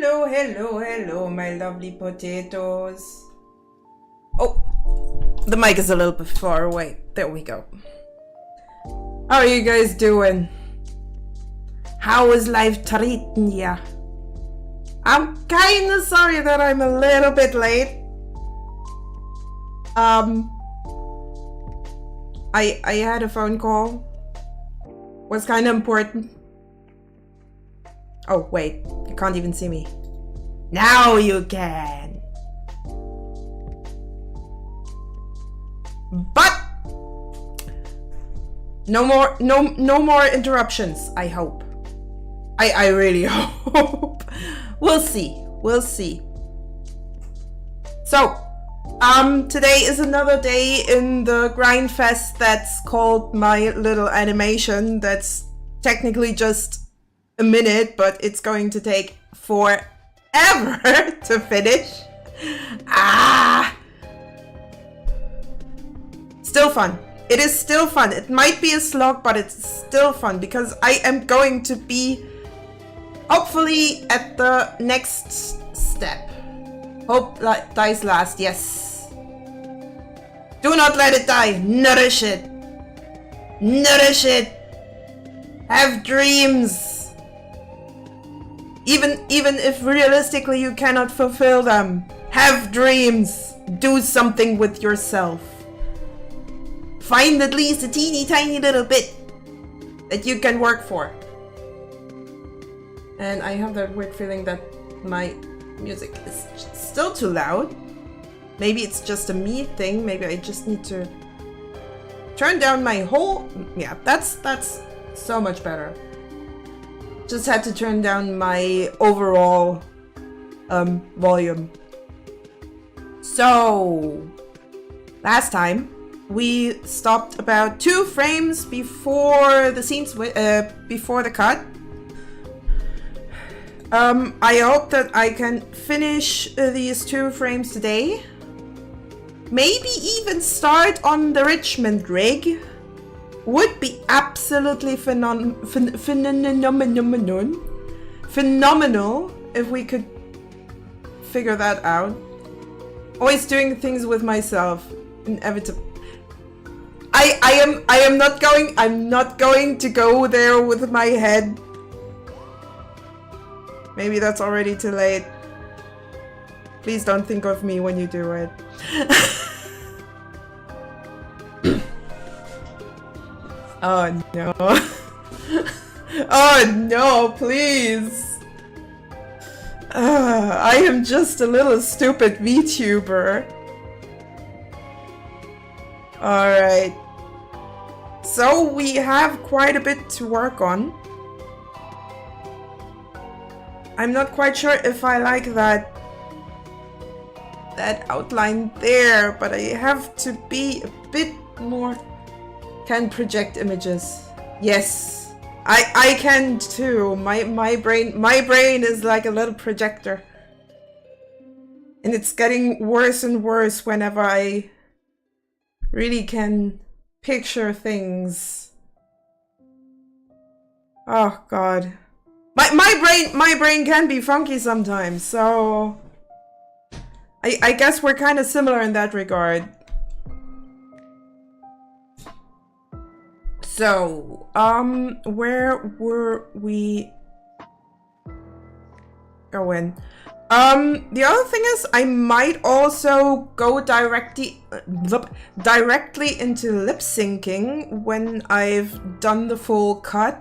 Hello, hello, hello, my lovely potatoes. Oh, the mic is a little bit far away. There we go. How are you guys doing? How is life treating ya? I'm kinda sorry that I'm a little bit late. I had a phone call. Was kinda important. Oh, wait, you can't even see me. Now you can. But no more interruptions, I hope. I really hope. We'll see. We'll see. So, today is another day in the grind fest that's called my little animation. That's technically just a minute, but it's going to take forever to finish. Still fun. It is still fun. It might be a slog, but it's still fun because I am going to be hopefully at the next step. Hope dies last. Yes. Do not let it die. Nourish it. Nourish it. Have dreams. Even if realistically you cannot fulfill them, have dreams. Do something with yourself. Find at least a teeny tiny little bit that you can work for. And I have that weird feeling that my music is still too loud. Maybe it's just a me thing. Maybe I just need to turn down my whole... Yeah, that's so much better. Just had to turn down my overall volume. So, last time we stopped about 2 frames before the scenes, before the cut. I hope that I can finish these 2 frames today. Maybe even start on the Richmond rig. Would be absolutely phenomenal if we could figure that out. Always doing things with myself. Inevitable. I'm not going to go there with my head. Maybe that's already too late. Please don't think of me when you do it. Oh no. Oh no, please. I am just a little stupid VTuber. Alright. So we have quite a bit to work on. I'm not quite sure if I like that outline there, but I have to be a bit more... Can project images. Yes, I can too. My brain is like a little projector, and it's getting worse and worse whenever I really can picture things. Oh God, my brain can be funky sometimes. So I guess we're kind of similar in that regard. So, where were we going? The other thing is I might also go directly into lip syncing when I've done the full cut.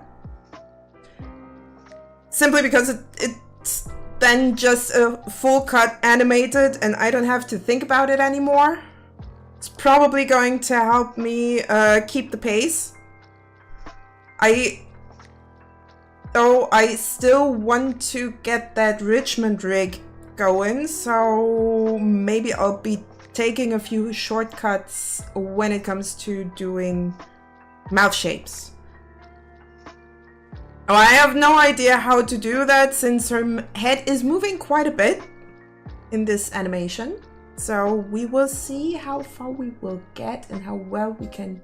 Simply because it's then just a full cut animated and I don't have to think about it anymore. It's probably going to help me keep the pace. I still want to get that Richmond rig going, so maybe I'll be taking a few shortcuts when it comes to doing mouth shapes. Oh, I have no idea how to do that since her head is moving quite a bit in this animation. So we will see how far we will get and how well we can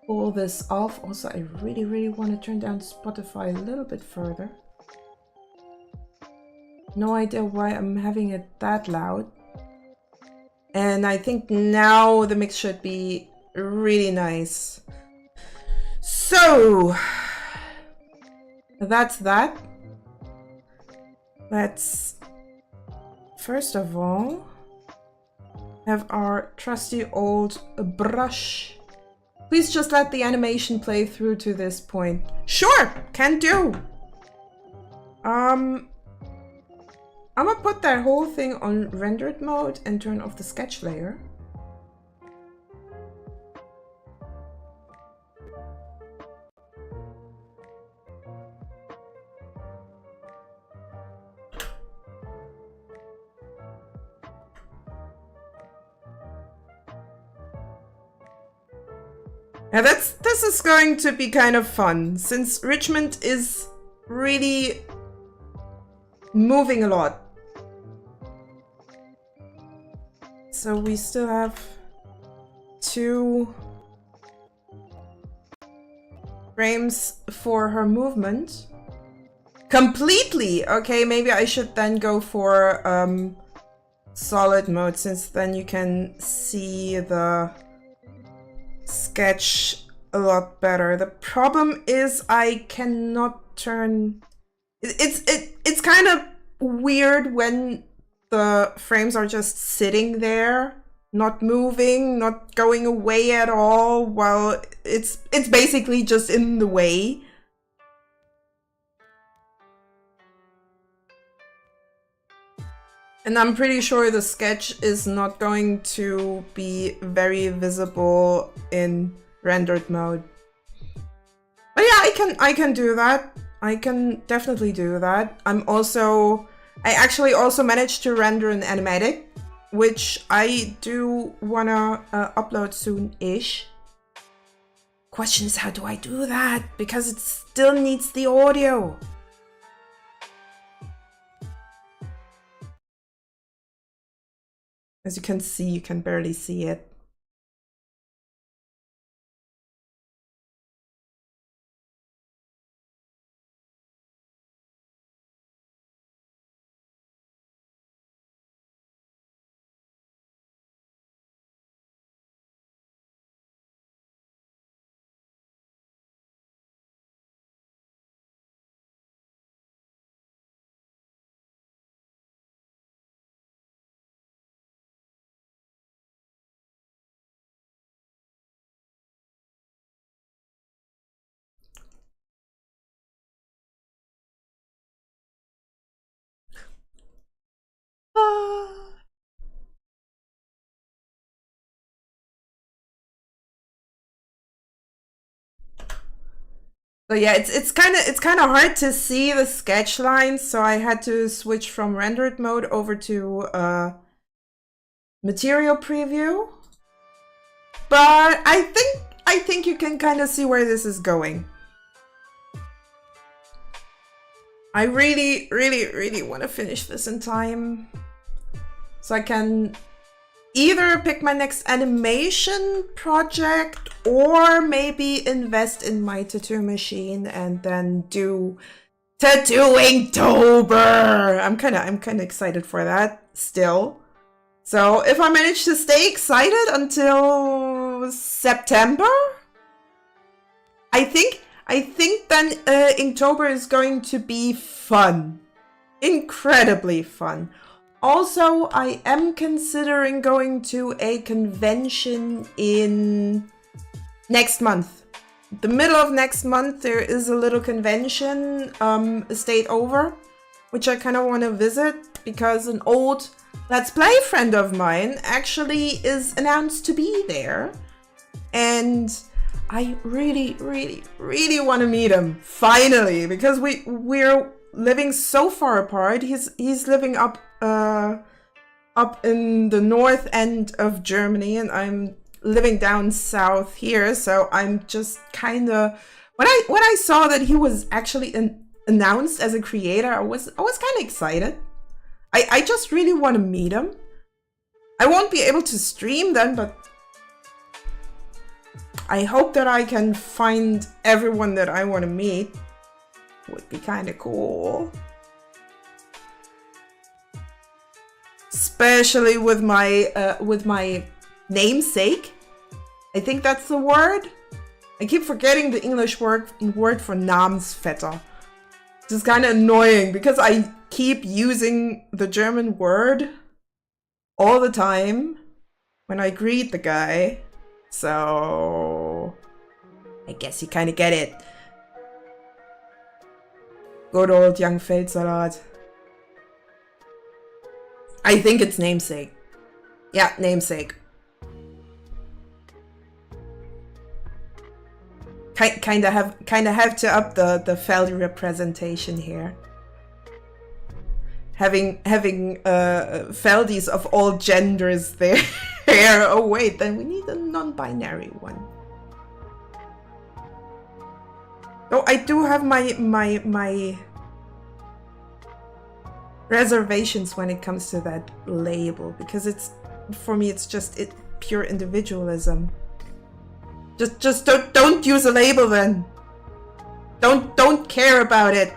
pull this off. Also, I really want to turn down Spotify a little bit further. No idea why I'm having it that loud. And I think now the mix should be really nice. So that's that. Let's first of all have our trusty old brush. Please just let the animation play through to this point. Sure, can do. I'm gonna put that whole thing on rendered mode and turn off the sketch layer. Now this is going to be kind of fun, since Richmond is really moving a lot. So we still have 2 frames for her movement. Completely! Okay, maybe I should then go for solid mode, since then you can see the sketch a lot better. The problem is I cannot turn... It's kind of weird when the frames are just sitting there, not moving, not going away at all, while it's basically just in the way. And I'm pretty sure the sketch is not going to be very visible in rendered mode. But yeah, I can do that. I can definitely do that. I actually also managed to render an animatic, which I do wanna upload soon-ish. Question is, how do I do that? Because it still needs the audio. As you can see, you can barely see it. So yeah, it's kind of hard to see the sketch lines, so I had to switch from rendered mode over to material preview. But I think you can kind of see where this is going. I really want to finish this in time, so I can either pick my next animation project or maybe invest in my tattoo machine and then do Tattooingtober. I'm kind of excited for that still. So if I manage to stay excited until September, I think then Inktober is going to be fun. Incredibly fun. Also, I am considering going to a convention in next month. The middle of next month, there is a little convention, a state over, which I kind of want to visit because an old Let's Play friend of mine actually is announced to be there. And I really want to meet him, finally, because we're living so far apart. He's living up in the north end of Germany, and I'm living down south here. So I'm just kind of when I saw that he was actually announced as a creator, I was kind of excited. I just really want to meet him. I won't be able to stream then, but I hope that I can find everyone that I want to meet. Would be kind of cool. especially with my namesake. I think that's the word. I keep forgetting the English word for Namensvetter. This is kind of annoying because I keep using the German word all the time when I greet the guy. So I guess you kind of get it. Good old young Feldsalat. I think it's namesake. Yeah, namesake. Kind of have to up the Feldy representation here. Having Feldis of all genders there. Oh wait, then we need a non-binary one. Oh, I do have my reservations when it comes to that label, because it's, for me, it's just pure individualism. Just don't use a label then. Don't care about it.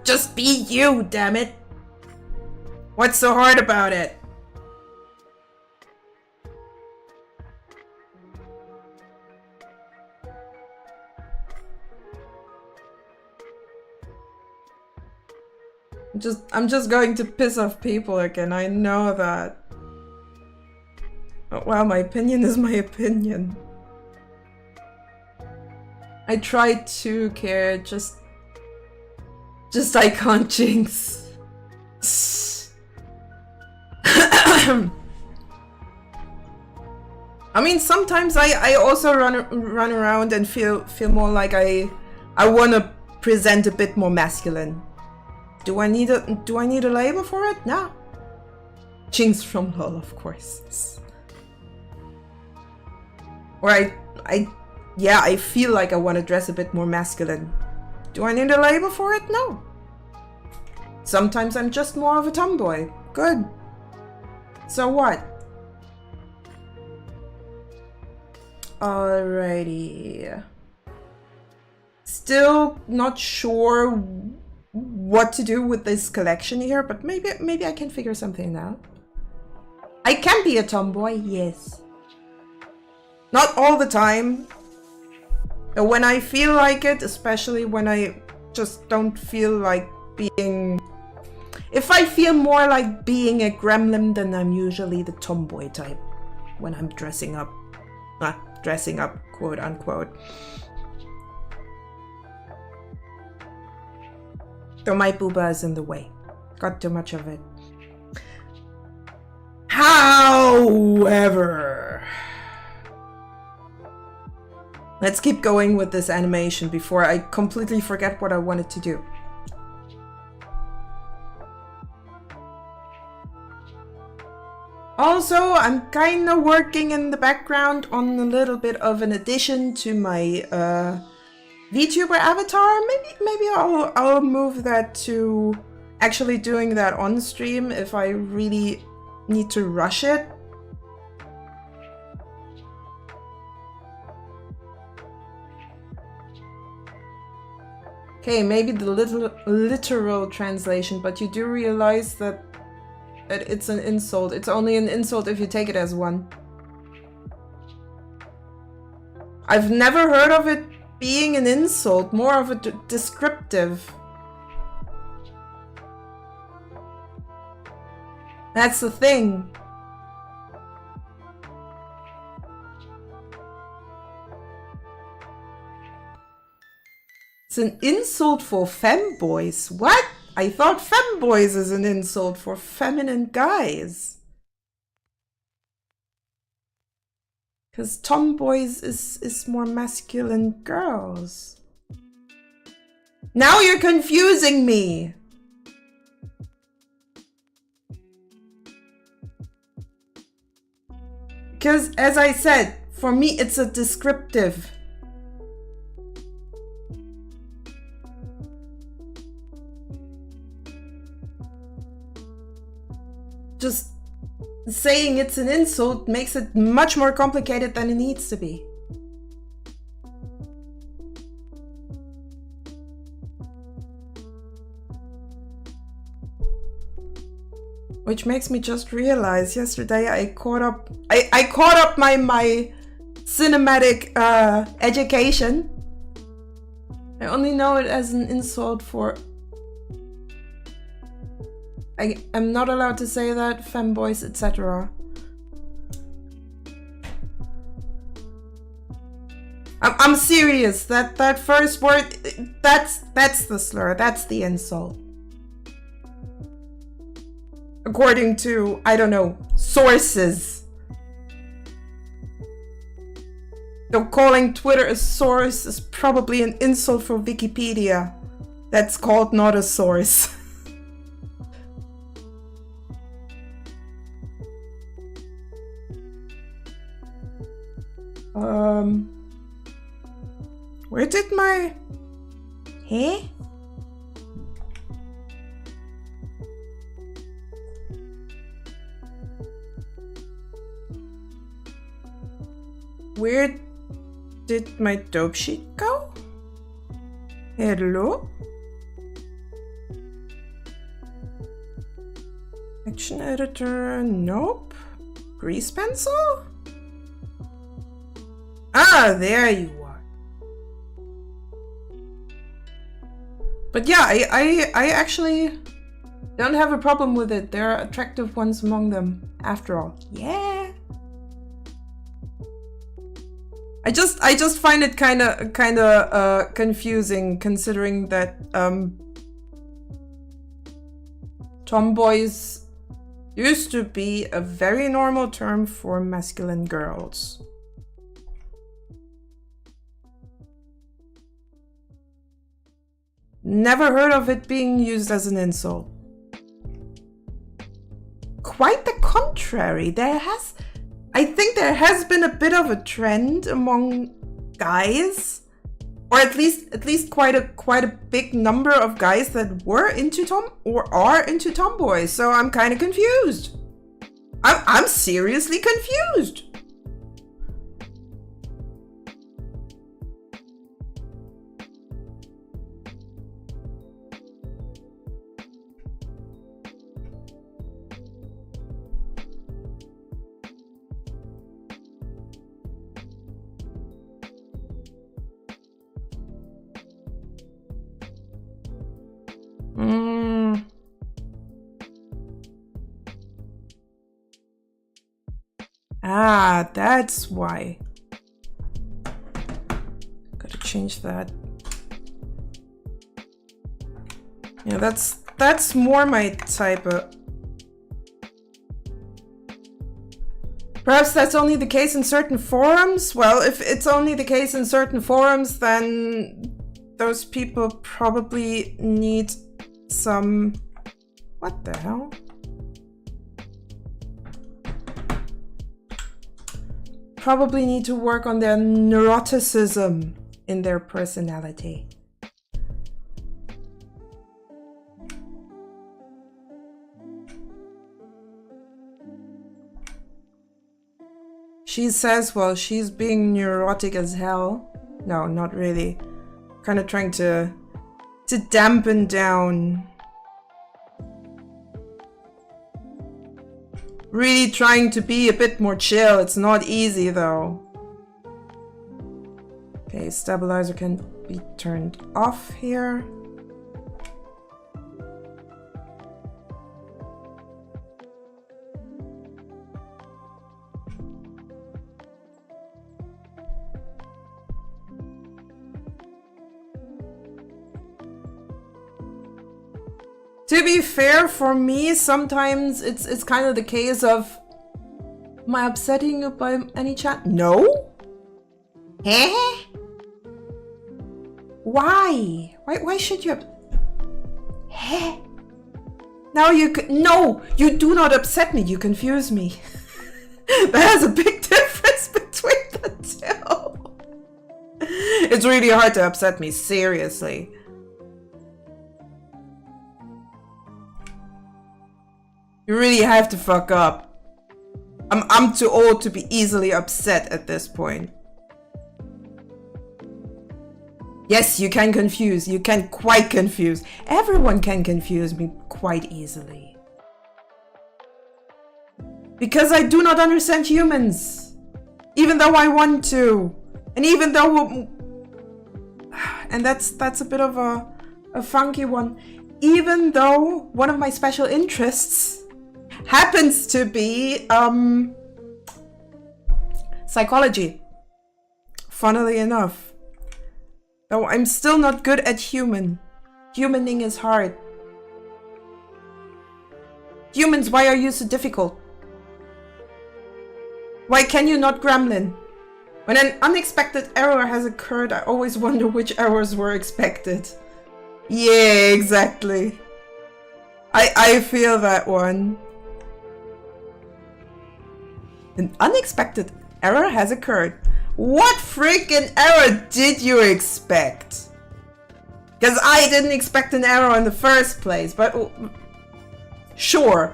Just be you, damn it. What's so hard about it? I'm just going to piss off people again, I know that. But well, my opinion is my opinion. I try to care, just I can't jinx. I mean, sometimes I also run around and feel more like I want to present a bit more masculine. Do I need a label for it? No. Jinx from LOL, of course. Or I feel like I want to dress a bit more masculine. Do I need a label for it? No. Sometimes I'm just more of a tomboy. Good. So what? Alrighty. Still not sure what to do with this collection here, but maybe I can figure something out. I can be a tomboy, yes. Not all the time. When I feel like it, especially when I just don't feel like being... If I feel more like being a gremlin, then I'm usually the tomboy type when I'm dressing up. Dressing up, quote unquote. Though my booba is in the way. Got too much of it. However, let's keep going with this animation before I completely forget what I wanted to do. Also, I'm kind of working in the background on a little bit of an addition to my VTuber avatar. Maybe I'll move that to actually doing that on stream if I really need to rush it. Okay, maybe the literal translation, but you do realize that it's an insult. It's only an insult if you take it as one. I've never heard of it being an insult, more of a descriptive. That's the thing. It's an insult for femboys. What? I thought femboys is an insult for feminine guys. Because tomboys is more masculine girls. Now you're confusing me. Because, as I said, for me it's a descriptive. Just saying it's an insult makes it much more complicated than it needs to be. Which makes me just realize yesterday I caught up my cinematic education. I only know it as an insult for... I'm not allowed to say that, femboys, etc. I'm serious. That first word, that's the slur. That's the insult. According to, I don't know, sources. So calling Twitter a source is probably an insult for Wikipedia. That's called not a source. Where did my... Huh? Where did my dope sheet go? Hello? Action editor, nope. Grease pencil? Ah, there you are. But yeah, I actually don't have a problem with it. There are attractive ones among them, after all. Yeah. I just find it kind of confusing, considering that tomboys used to be a very normal term for masculine girls. Never heard of it being used as an insult. Quite the contrary. I think there has been a bit of a trend among guys, or at least quite a big number of guys that were into are into tomboys. So I'm kind of confused. I'm seriously confused. Ah, that's why. Gotta change that. Yeah, that's more my type of... Perhaps that's only the case in certain forums? Well, if it's only the case in certain forums, then those people probably need some... What the hell? Probably need to work on their neuroticism in their personality. She says, well, she's being neurotic as hell. No, not really. Kind of trying to dampen down. Really trying to be a bit more chill. It's not easy though. Okay, stabilizer can be turned off here. To be fair, for me, sometimes it's kind of the case of, am I upsetting you by any chance? No? Eh? Why? Why should you? Eh? Now no, you do not upset me. You confuse me. There's a big difference between the two. It's really hard to upset me, seriously. You really have to fuck up. I'm too old to be easily upset at this point. Yes, you can confuse. You can quite confuse. Everyone can confuse me quite easily. Because I do not understand humans. Even though I want to. And even though... And that's a bit of a funky one. Even though one of my special interests happens to be psychology. Funnily enough. Though I'm still not good at Humaning is hard. Humans, why are you so difficult? Why can you not gremlin? When an unexpected error has occurred, I always wonder which errors were expected. Yeah, exactly. I feel that one. An unexpected error has occurred. What freaking error did you expect? Because I didn't expect an error in the first place, but... Sure.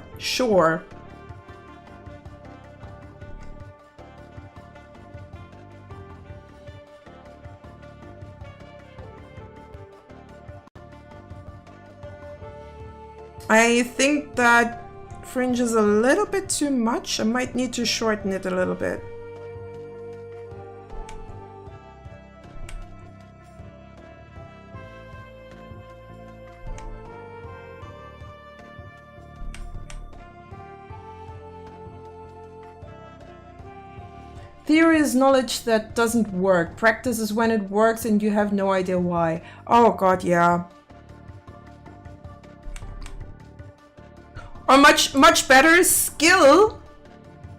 I think that fringe is a little bit too much. I might need to shorten it a little bit. Theory is knowledge that doesn't work. Practice is when it works and you have no idea why. Oh god, yeah. Or much better, skill.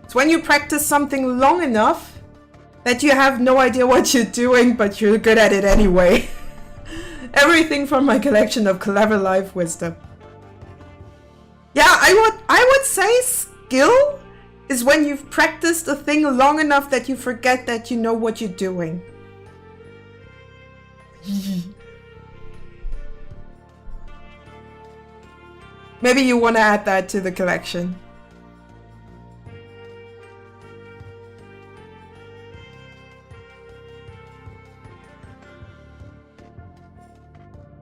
It's when you practice something long enough that you have no idea what you're doing, but you're good at it anyway. Everything from my collection of clever life wisdom. Yeah, I would say skill is when you've practiced a thing long enough that you forget that you know what you're doing. Maybe you want to add that to the collection.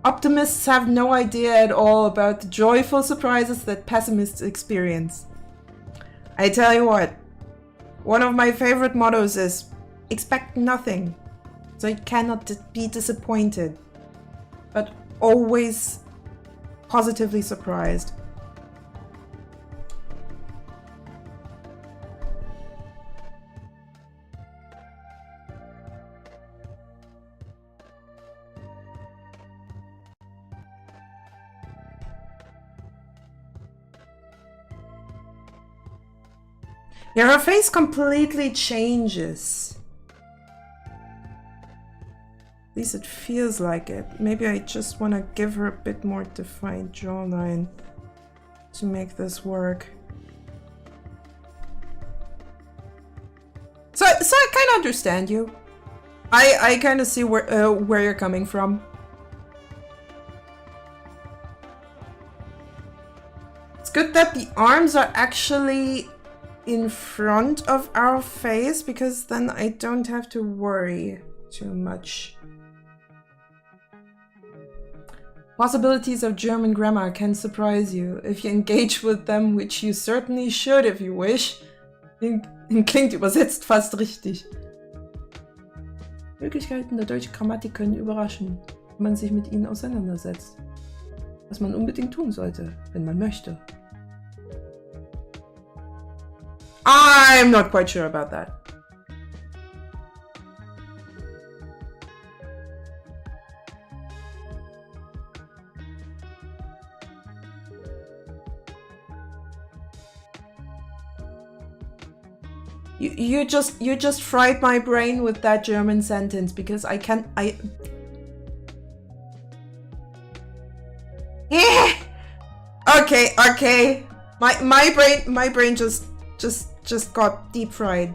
Optimists have no idea at all about the joyful surprises that pessimists experience. I tell you what, one of my favorite mottos is, expect nothing, so you cannot be disappointed, but always positively surprised. Yeah, her face completely changes. At least it feels like it. Maybe I just want to give her a bit more defined jawline to make this work. So I kind of understand you. I kind of see where you're coming from. It's good that the arms are actually in front of our face, because then I don't have to worry too much. Possibilities of German grammar can surprise you if you engage with them, which you certainly should if you wish. Klingt übersetzt fast richtig. Möglichkeiten der deutschen Grammatik können überraschen, wenn man sich mit ihnen auseinandersetzt. Was man unbedingt tun sollte, wenn man möchte. I'm not quite sure about that. You just fried my brain with that German sentence, because yeah. Okay. My brain just got deep fried.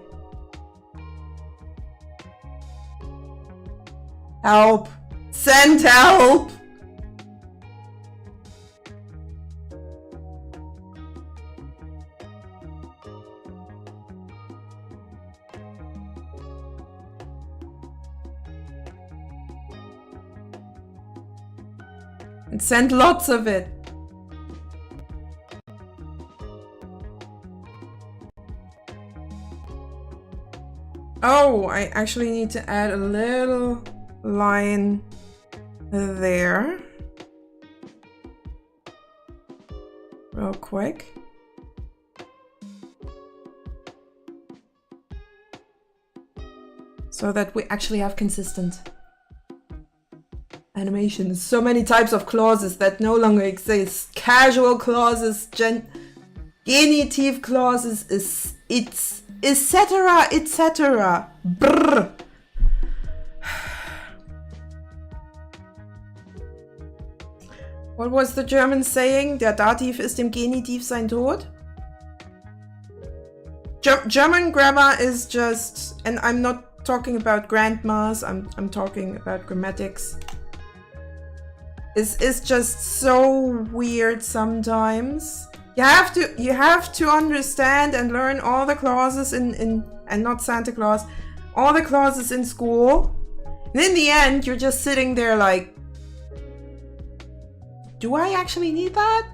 Help! Send help! And send lots of it. Oh, I actually need to add a little line there. Real quick. So that we actually have consistent animations. So many types of clauses that no longer exist. Casual clauses, genitive clauses, it's, etc., etc. Brr. What was the German saying? Der Dativ ist dem Genitiv sein Tod? German grammar is just, and I'm not talking about grandmas, I'm talking about grammatics. It's just so weird sometimes. You have to understand and learn all the clauses in and not Santa Claus, all the clauses in school. And in the end, you're just sitting there like, do I actually need that?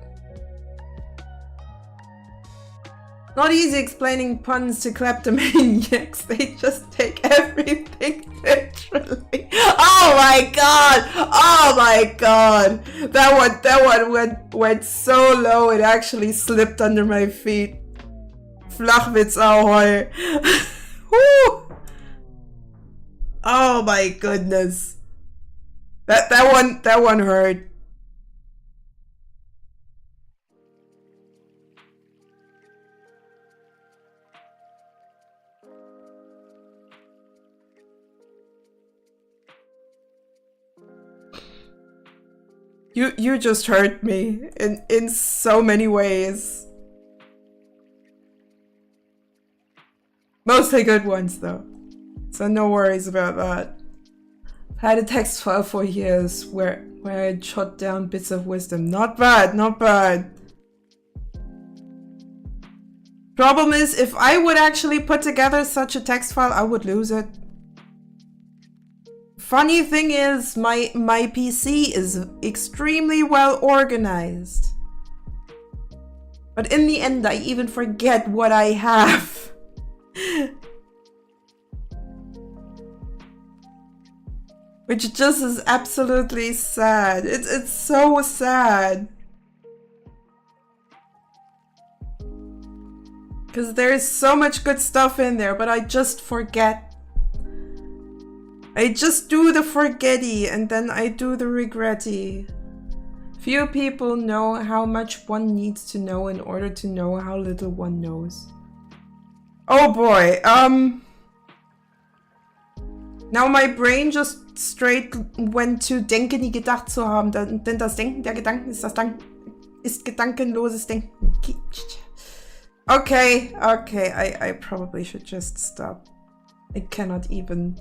Not easy explaining puns to kleptomaniacs. They just take everything literally. Oh my god! Oh my god! That one went so low it actually slipped under my feet. Flachwitz Ahoi. Woo! Oh my goodness. That one hurt. You just hurt me in so many ways. Mostly good ones though. So no worries about that. I've had a text file for years where I jot down bits of wisdom. Not bad, not bad. Problem is, if I would actually put together such a text file, I would lose it. Funny thing is, my PC is extremely well organized. But in the end, I even forget what I have. Which just is absolutely sad. It's so sad. Because there's so much good stuff in there, but I just forget. I just do the forgetty and then I do the regretty. Few people know how much one needs to know in order to know how little one knows. Oh boy, now my brain just straight went to denken, nie gedacht zu haben. Denn das Denken der Gedanken ist gedankenloses Denken. Okay, I probably should just stop. I cannot even.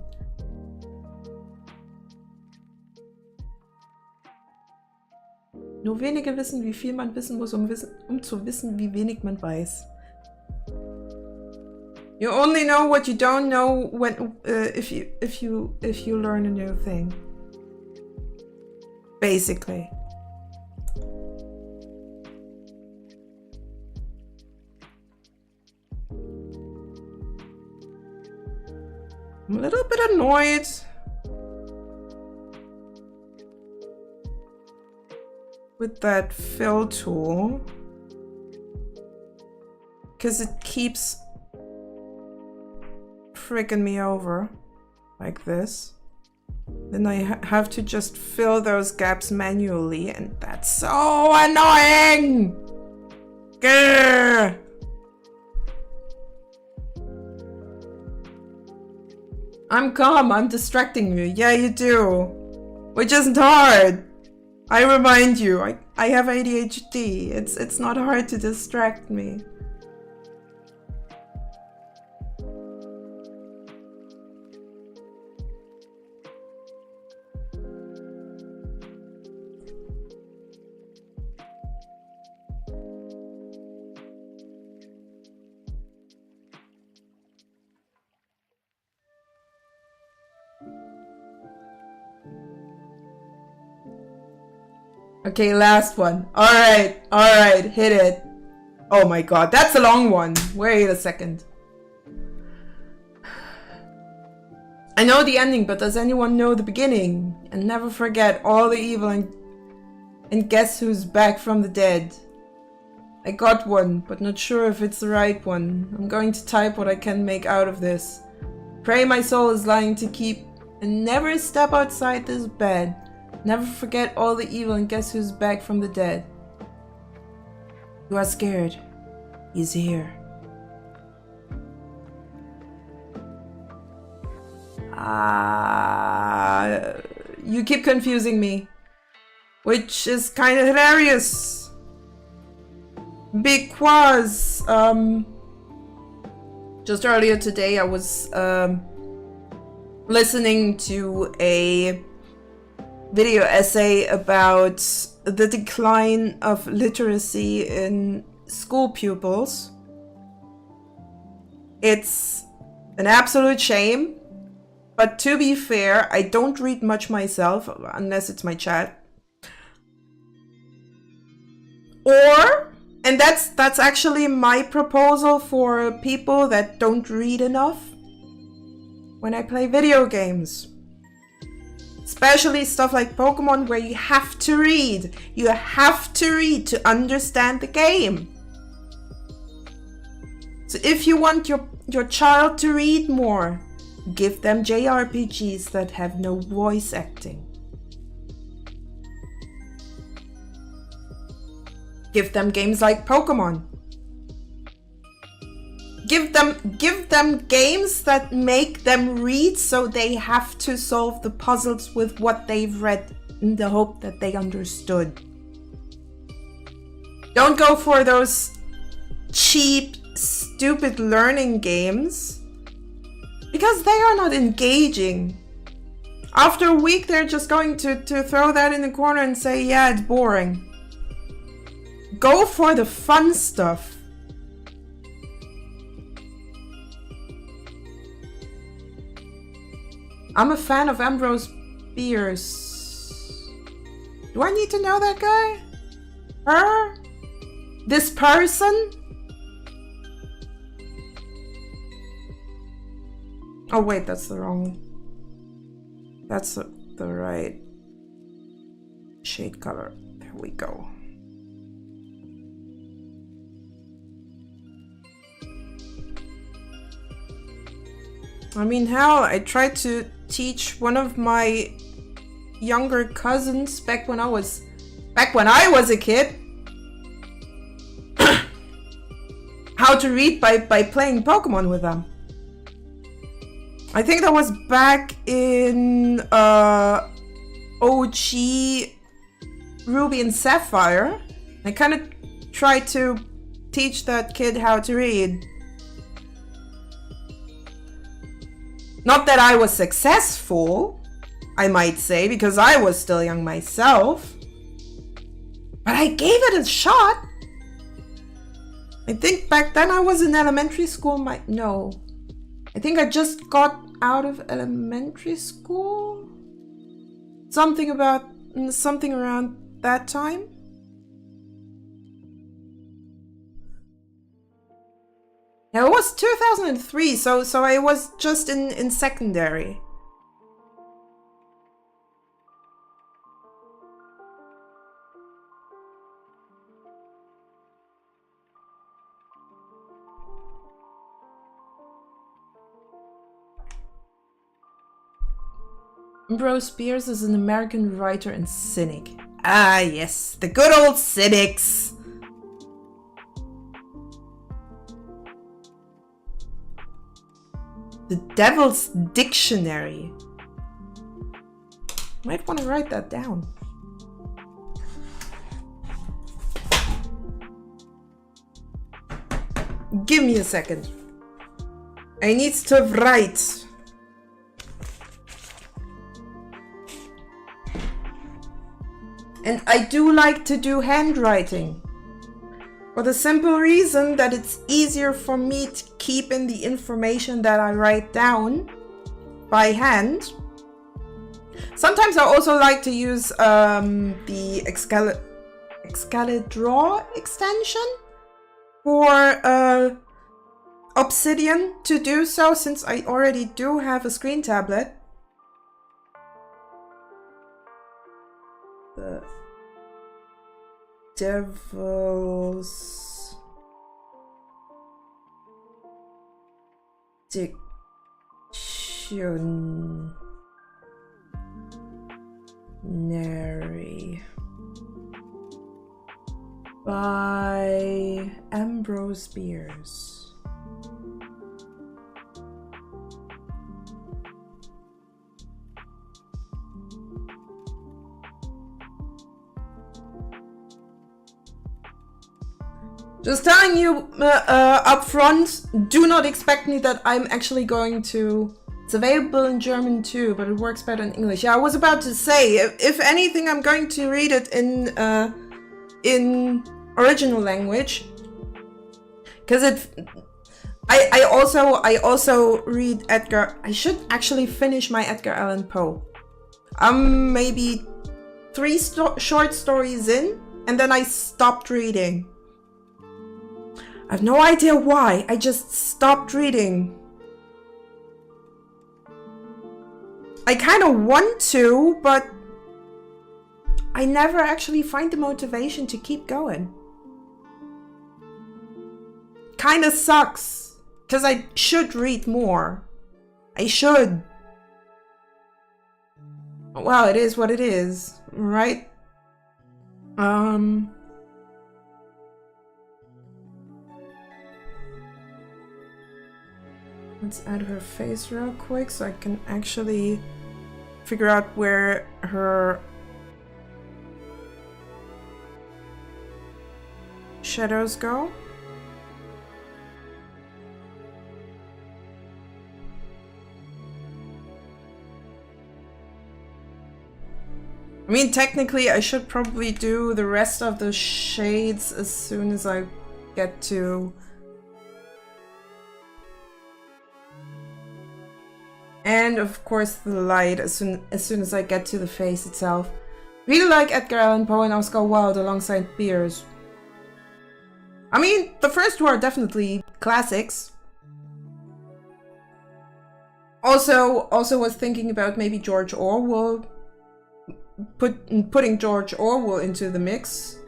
Nur wenige wissen, wie viel man wissen muss, um zu wissen, wie wenig man weiß. You only know what you don't know when if you learn a new thing. Basically. I'm a little bit annoyed. With that fill tool, because it keeps freaking me over like this. Then I have to just fill those gaps manually, and that's so annoying. Grr. I'm calm, I'm distracting you. Yeah, you do. Which isn't hard. I remind you, I have ADHD. It's not hard to distract me. Okay, last one. Alright, hit it. Oh my god, that's a long one. Wait a second. I know the ending, but does anyone know the beginning? And never forget all the evil and guess who's back from the dead? I got one, but not sure if it's the right one. I'm going to type what I can make out of this. Pray my soul is lying to keep and never step outside this bed. Never forget all the evil and guess who's back from the dead. You are scared. He's here. You keep confusing me, which is kind of hilarious because just earlier today I was listening to a video essay about the decline of literacy in school pupils. It's an absolute shame. But to be fair, I don't read much myself, unless it's my chat. And that's actually my proposal for people that don't read enough when I play video games. Especially stuff like Pokemon where you have to read. You have to read to understand the game. So if you want your child to read more, give them JRPGs that have no voice acting. Give them games like Pokemon. Give them games that make them read so they have to solve the puzzles with what they've read in the hope that they understood. Don't go for those cheap, stupid learning games. Because they are not engaging. After a week, they're just going to throw that in the corner and say, yeah, it's boring. Go for the fun stuff. I'm a fan of Ambrose Bierce. Do I need to know that guy? Her? This person? Oh wait, that's the wrong... That's the right shade color. There we go. I mean, hell, I tried to teach one of my younger cousins back when I was a kid how to read by playing Pokemon with them. I think that was back in OG Ruby and Sapphire. I kind of tried to teach that kid how to read. Not that I was successful, I might say, because I was still young myself. But I gave it a shot. I think back then I was in elementary school. No. I think I just got out of elementary school. Something around that time. Now it was 2003, so I was just in secondary. Ambrose Bierce is an American writer and cynic. Ah yes, the good old cynics. The Devil's Dictionary. Might want to write that down. Give me a second. I need to write. And I do like to do handwriting. For the simple reason that it's easier for me to keep in the information that I write down by hand. Sometimes I also like to use the Excalidraw extension for Obsidian to do so, since I already do have a screen tablet. The Devil's Dictionary by Ambrose Bierce. Just telling you up front, do not expect me that I'm actually going to... It's available in German too, but it works better in English. Yeah, I was about to say, if anything, I'm going to read it in original language. Because I also read Edgar... I should actually finish my Edgar Allan Poe. I'm maybe 3 short stories in, and then I stopped reading. I have no idea why. I just stopped reading. I kind of want to, but I never actually find the motivation to keep going. Kind of sucks, because I should read more. I should. Well, it is what it is, right? Let's add her face real quick so I can actually figure out where her shadows go. I mean, technically I should probably do the rest of the shades as soon as I get to... And of course the light as soon as I get to the face itself. Really like Edgar Allan Poe and Oscar Wilde alongside Bierce. I mean, the first two are definitely classics. Also was thinking about maybe George Orwell, putting George Orwell into the mix.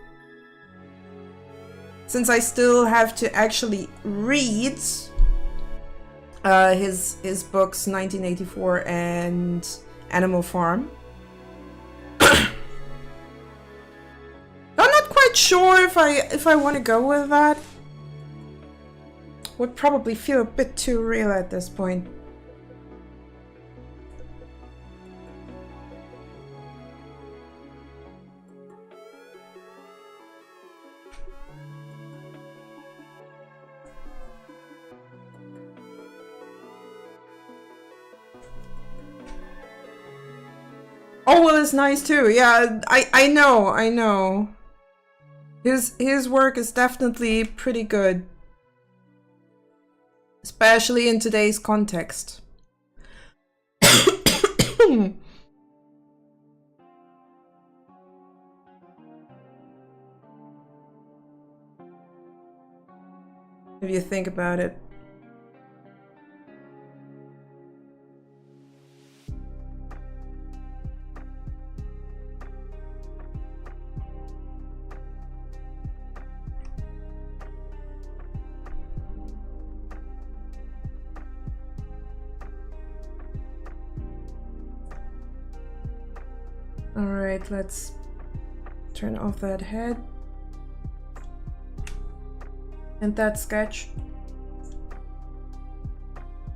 Since I still have to actually read his books 1984 and Animal Farm. I'm not quite sure if I want to go with that. Would probably feel a bit too real at this point. Orwell is nice too. Yeah, I know. His work is definitely pretty good. Especially in today's context. If you think about it. Alright, let's turn off that head. And that sketch.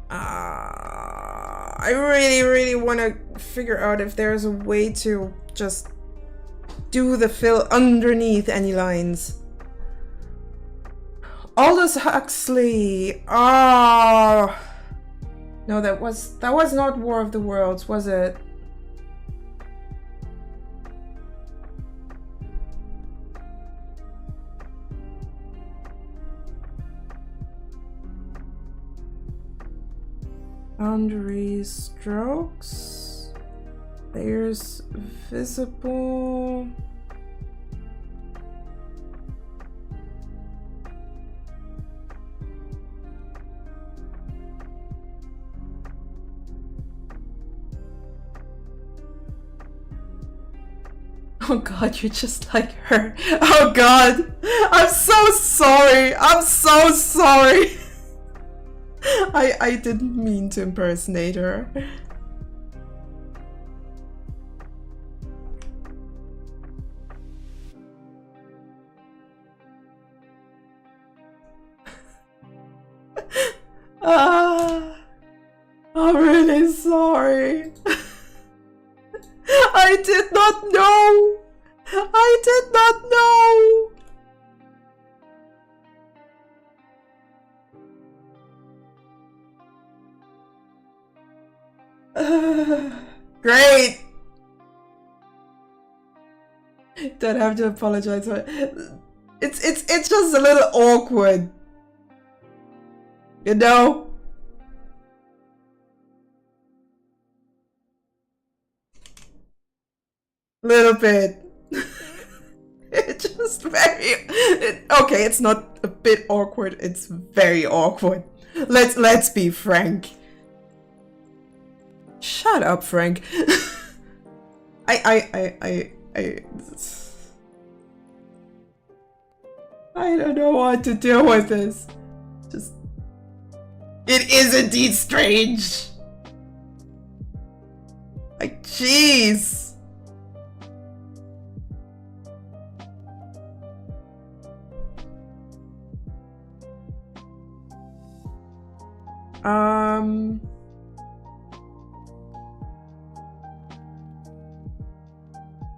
I really want to figure out if there's a way to just do the fill underneath any lines. Aldous Huxley. Oh. No, that was not War of the Worlds, was it? Boundary strokes. Layers visible. Oh god, you're just like her. Oh god. I'm so sorry. I'm so sorry. I didn't mean to impersonate her. I'm really sorry. I did not know. I did not know. Great. Don't have to apologize for it. It's just a little awkward. You know? Little bit. It's just very... okay, it's not a bit awkward, it's very awkward. Let's be frank. Shut up, Frank. I don't know what to do with this. Just... it is indeed strange. Like, jeez.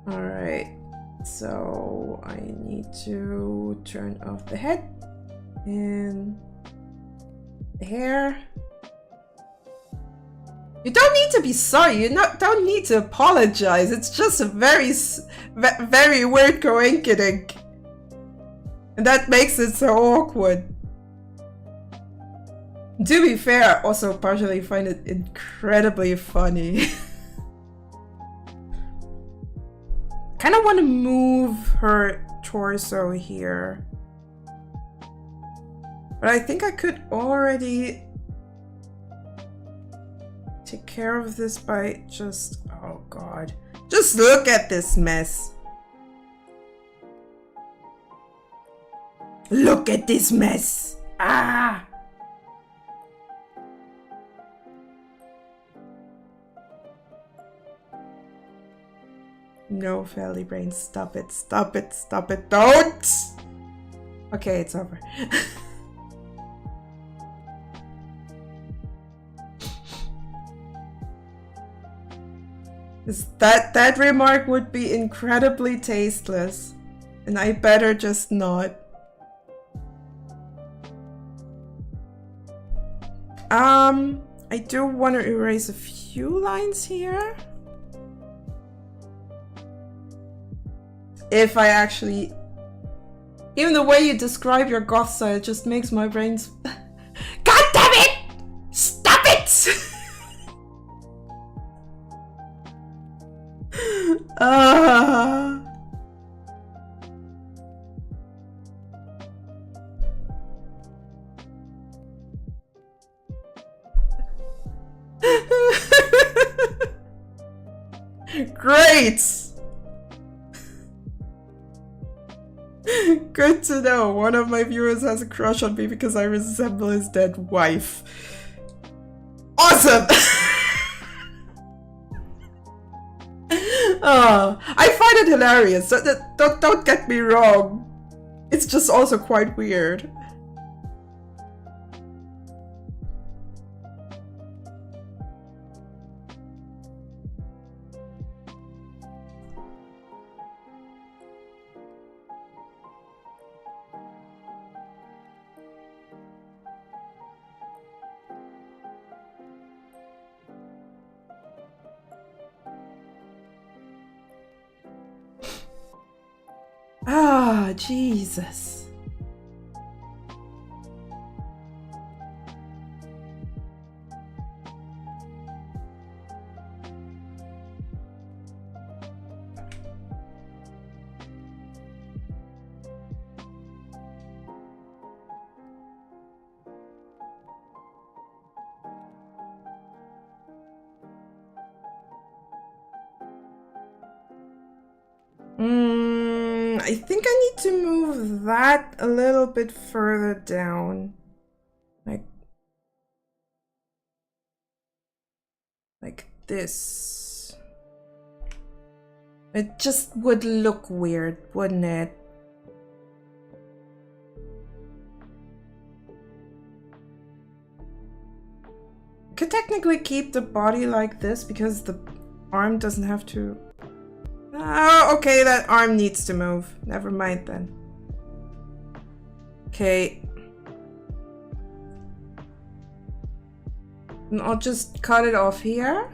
Alright, so I need to turn off the head and the hair. You don't need to be sorry, don't need to apologize, it's just a very weird coincidence. And that makes it so awkward. To be fair, I also partially find it incredibly funny. Kind of want to move her torso here. But I think I could already take care of this by just... oh god. Just look at this mess. Look at this mess. Ah! No, Fairy Brain, stop it, stop it, stop it, don't! Okay, it's over. That remark would be incredibly tasteless, and I better just not. I do want to erase a few lines here. If I actually... even the way you describe your goth side just makes my brains... God damn it! Stop it! Great! Good to know. One of my viewers has a crush on me because I resemble his dead wife. Awesome! I find it hilarious. Don't get me wrong. It's just also quite weird. Ah, Jesus. I think I need to move that a little bit further down. Like this. It just would look weird, wouldn't it? Could technically keep the body like this because the arm doesn't have to. Oh, okay, that arm needs to move. Never mind then. Okay. And I'll just cut it off here.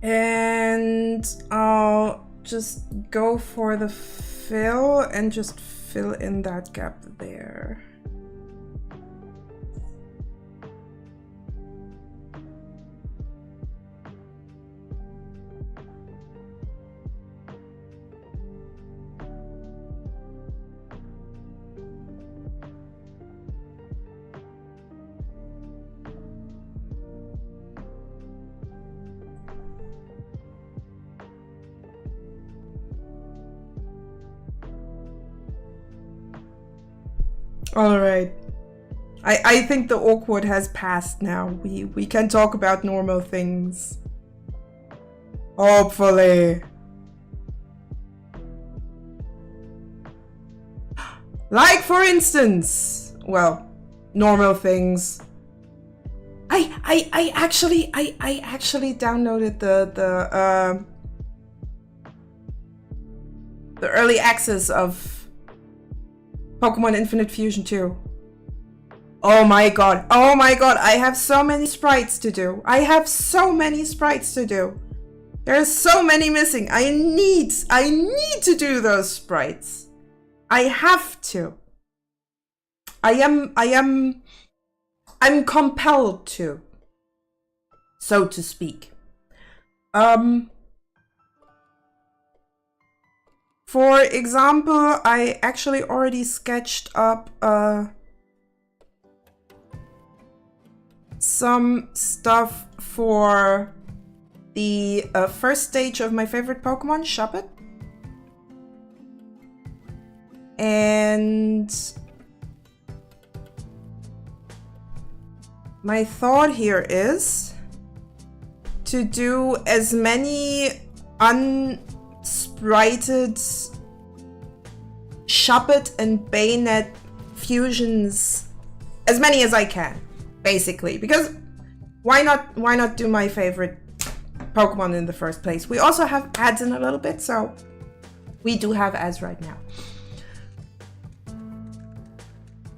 And I'll just go for the fill and just fill in that gap there. All right. I think the awkward has passed now. We can talk about normal things. Hopefully. Like for instance, well, normal things. I actually downloaded the early access of Pokemon Infinite Fusion 2. Oh my god, I have so many sprites to do. There's so many missing. I need to do those sprites. I have to. I'm compelled to, so to speak. For example, I actually already sketched up some stuff for the first stage of my favorite Pokemon, Shuppet. And my thought here is to do as many unsprited Shuppet and Bayonet fusions, as many as I can, basically, because why not do my favorite Pokemon in the first place? We also have ads in a little bit, so we do have ads right now.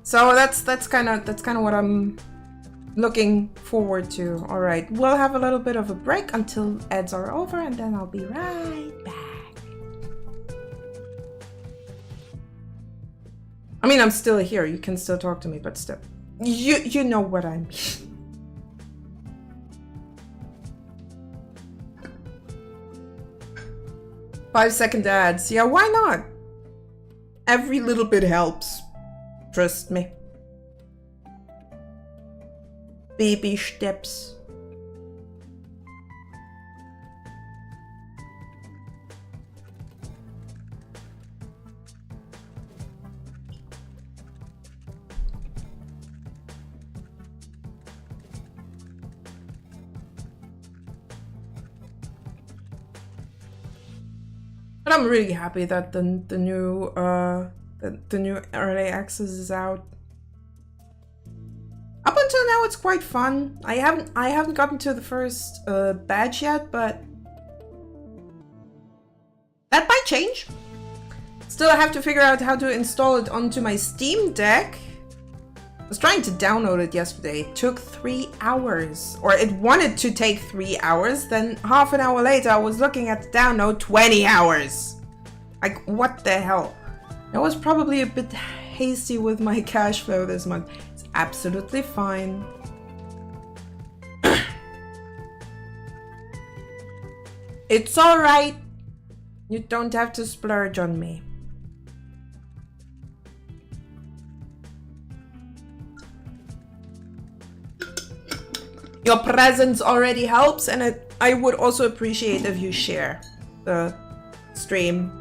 So that's kind of what I'm looking forward to. All right, we'll have a little bit of a break until ads are over, and then I'll be right back. I mean, I'm still here. You can still talk to me, but still, you know what I mean. 5-second ads. Yeah, why not? Every little bit helps. Trust me. Baby steps. But I'm really happy that the new early access is out. Up until now, it's quite fun. I haven't gotten to the first badge yet, but that might change. Still, I have to figure out how to install it onto my Steam Deck. I was trying to download it yesterday. It took 3 hours, or it wanted to take 3 hours. Then half an hour later, I was looking at the download, 20 hours. Like, what the hell? I was probably a bit hasty with my cash flow this month. It's absolutely fine. It's all right. You don't have to splurge on me. Your presence already helps, and it I would also appreciate if you share the stream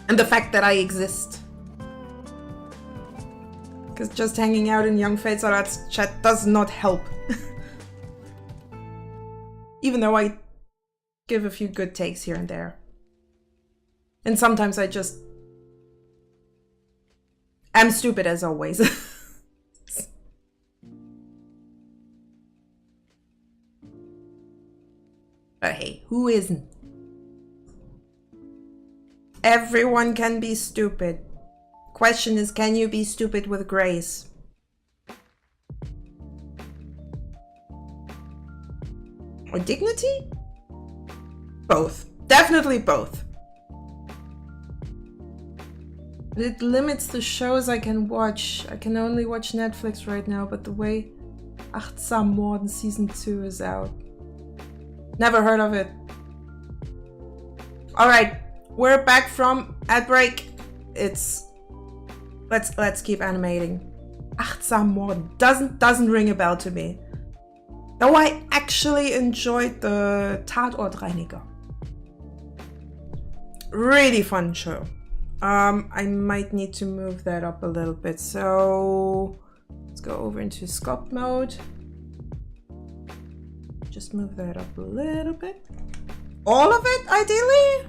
and the fact that I exist. Because just hanging out in Young Fates Arat's chat does not help. Even though I give a few good takes here and there. And sometimes I just am stupid as always. But hey, who isn't? Everyone can be stupid. Question is, can you be stupid with grace? Or dignity? Both. Definitely both. It limits the shows I can watch. I can only watch Netflix right now, but the way Achtsam Morden Season 2 is out. Never heard of it. Alright, we're back from ad break. It's... Let's keep animating. Achtsam Morden doesn't ring a bell to me. Though I actually enjoyed the Tatortreiniger. Really fun show. I might need to move that up a little bit. So let's go over into sculpt mode. Just move that up a little bit. All of it, ideally?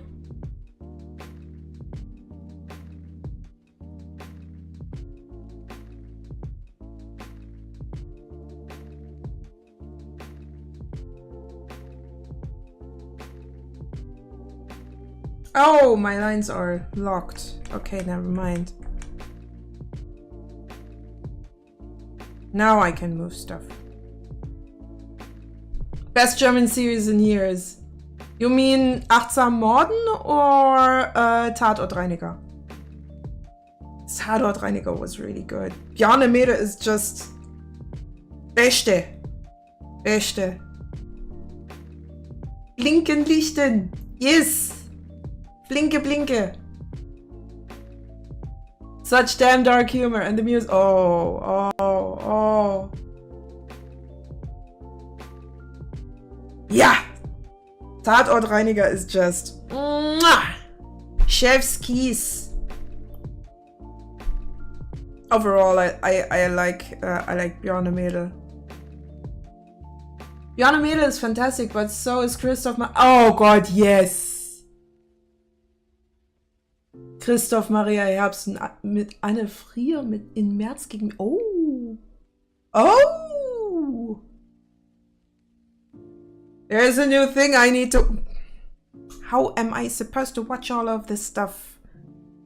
Oh, my lines are locked. Okay, never mind. Now I can move stuff. Best German series in years. You mean Achtsam Morden or Tatortreiniger? Tatortreiniger was really good. Bjarne Mede is just... Beste. Beste. Blinken Lichten. Yes. Blinke Blinke. Such damn dark humor and the music. Oh. Yeah. Tatortreiniger is just chef's kiss. Overall, I like Bjarne Mede. Bjarne Mede is fantastic, but so is Christoph Oh God, yes. Christoph Maria Herbst mit Anne Frier in März gegen... Oh! Oh! There's a new thing I need to... How am I supposed to watch all of this stuff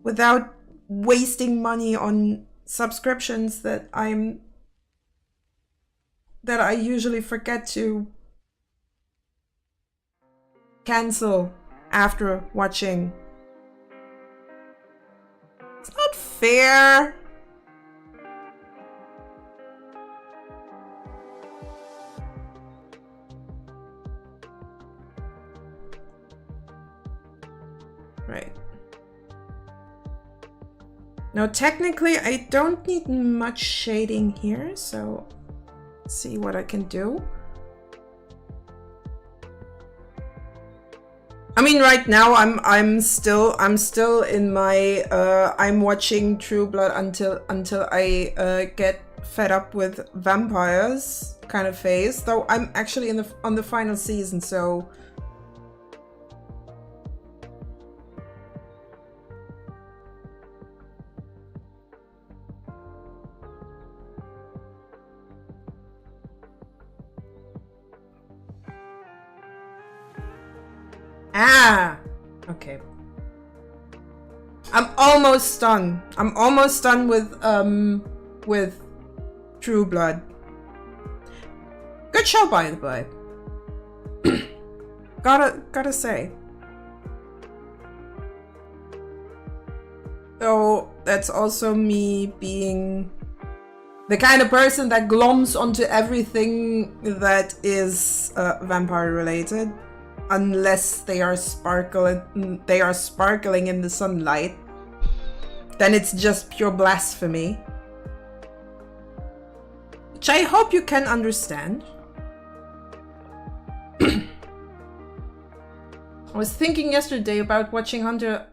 without wasting money on subscriptions that I usually forget to cancel after watching? It's not fair. Right. Now, technically, I don't need much shading here, so let's see what I can do. I mean, right now I'm still in my I'm watching True Blood until I get fed up with vampires kind of phase. Though I'm actually on the final season, so okay. I'm almost done. I'm almost done with True Blood. Good show, by the way. gotta say. So that's also me being the kind of person that gloms onto everything that is vampire related. Unless they are sparkling in the sunlight, then it's just pure blasphemy. Which I hope you can understand. I was thinking yesterday about watching Hunter.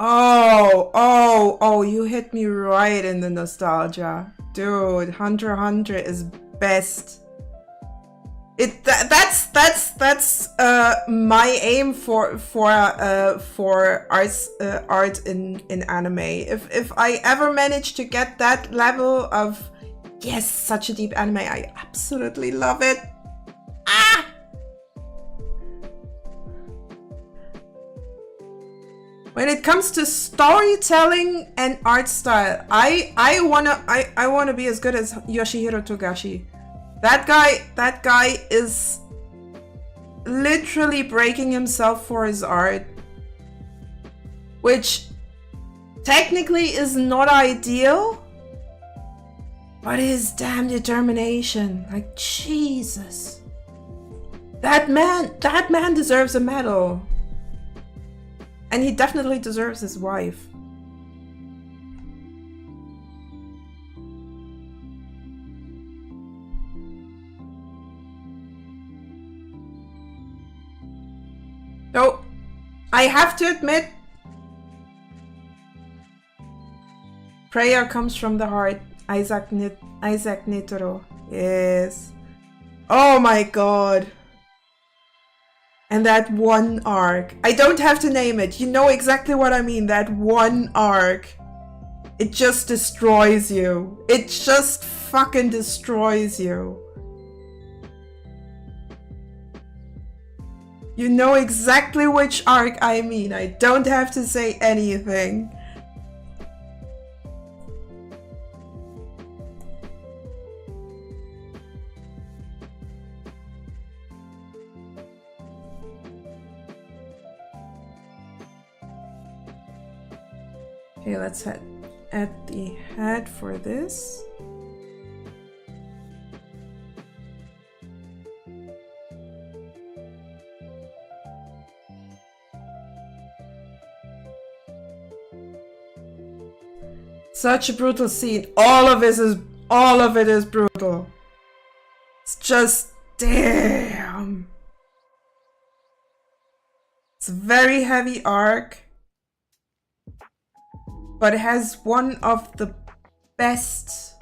Oh, you hit me right in the nostalgia. Dude, Hunter x Hunter is best. That's my aim for art in anime. If I ever manage to get that level of, yes, such a deep anime, I absolutely love it. Ah! When it comes to storytelling and art style, I wanna be as good as Yoshihiro Togashi. That guy is literally breaking himself for his art, which technically is not ideal, but his damn determination, like, Jesus. That man deserves a medal. And he definitely deserves his wife. So, I have to admit, prayer comes from the heart. Isaac Nitoro. Yes. Oh my god. And that one arc. I don't have to name it. You know exactly what I mean. That one arc. It just destroys you. It just fucking destroys you. You know exactly which arc I mean. I don't have to say anything. Okay, let's add the head for this. Such a brutal scene. All of it is brutal. It's just damn. It's a very heavy arc, but it has one of the best.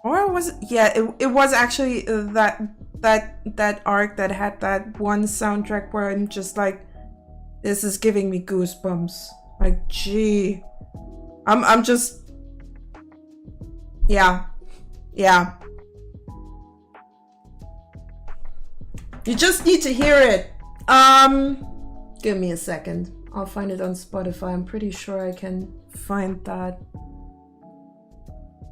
Or was it? Yeah, it was actually that arc that had that one soundtrack where I'm just like, this is giving me goosebumps. Like, gee. I'm just, yeah. You just need to hear it. Give me a second. I'll find it on Spotify. I'm pretty sure I can find that.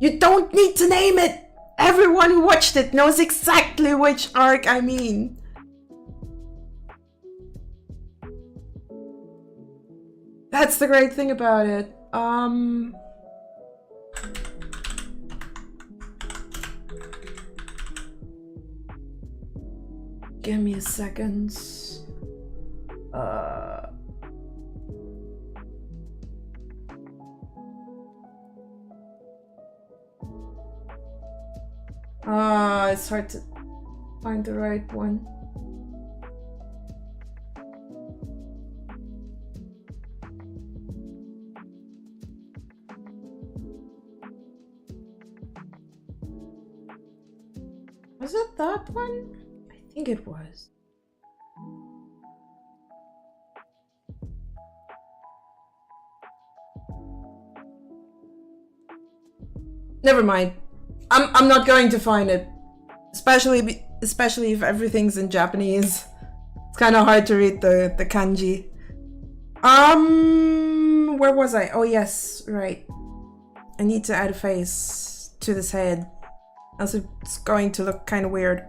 You don't need to name it. Everyone who watched it knows exactly which arc I mean. That's the great thing about it. Give me a second. It's hard to find the right one. Was it that one? I think it was. Never mind. I'm not going to find it. Especially if everything's in Japanese. It's kind of hard to read the kanji. Where was I? Oh yes, right. I need to add a face to this head. Else it's going to look kind of weird.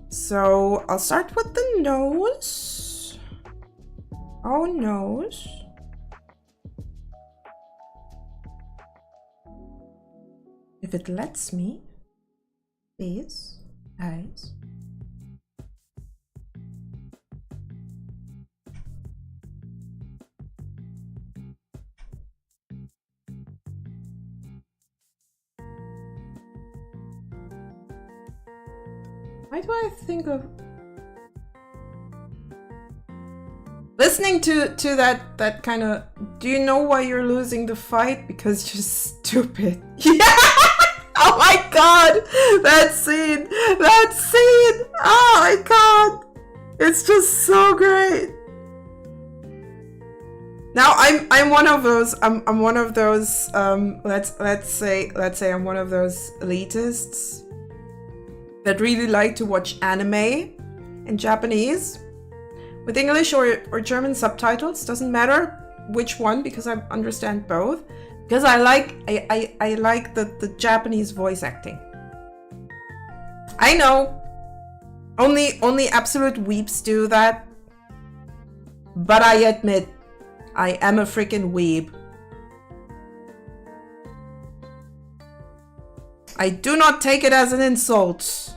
So I'll start with the nose. Oh, nose. If it lets me. Face, eyes. Why do I think of listening to that kind of, do you know why you're losing the fight? Because you're stupid. Yeah! Oh my god! That scene! That scene! Oh my god! It's just so great. Now I'm one of those I'm one of those let's say I'm one of those elitists that really like to watch anime in Japanese with English or German subtitles. Doesn't matter which one, because I understand both. Because I like the Japanese voice acting. I know only absolute weeps do that, but I admit I am a freaking weeb. I do not take it as an insult,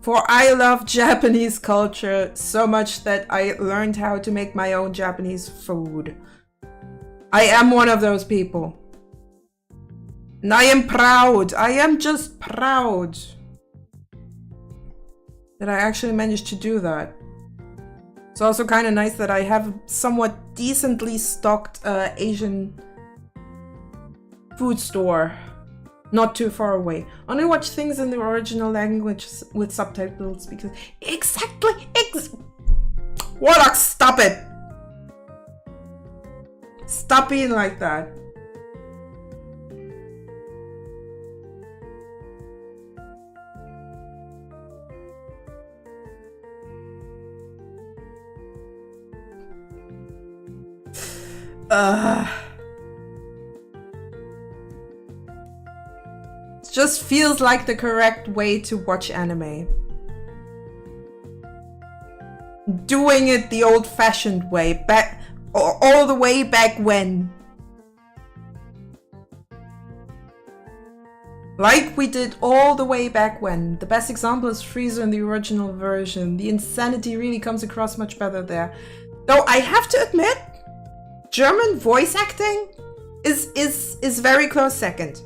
for I love Japanese culture so much that I learned how to make my own Japanese food. I am one of those people. And I am proud. I am just proud that I actually managed to do that. It's also kind of nice that I have a somewhat decently stocked Asian food store not too far away. Only watch things in the original language with subtitles because Warlock, stop it! Stop being like that. It just feels like the correct way to watch anime. Doing it the old-fashioned way, back all the way back when. Like we did all the way back when. The best example is Frieza in the original version. The insanity really comes across much better there. Though I have to admit, German voice acting is very close second.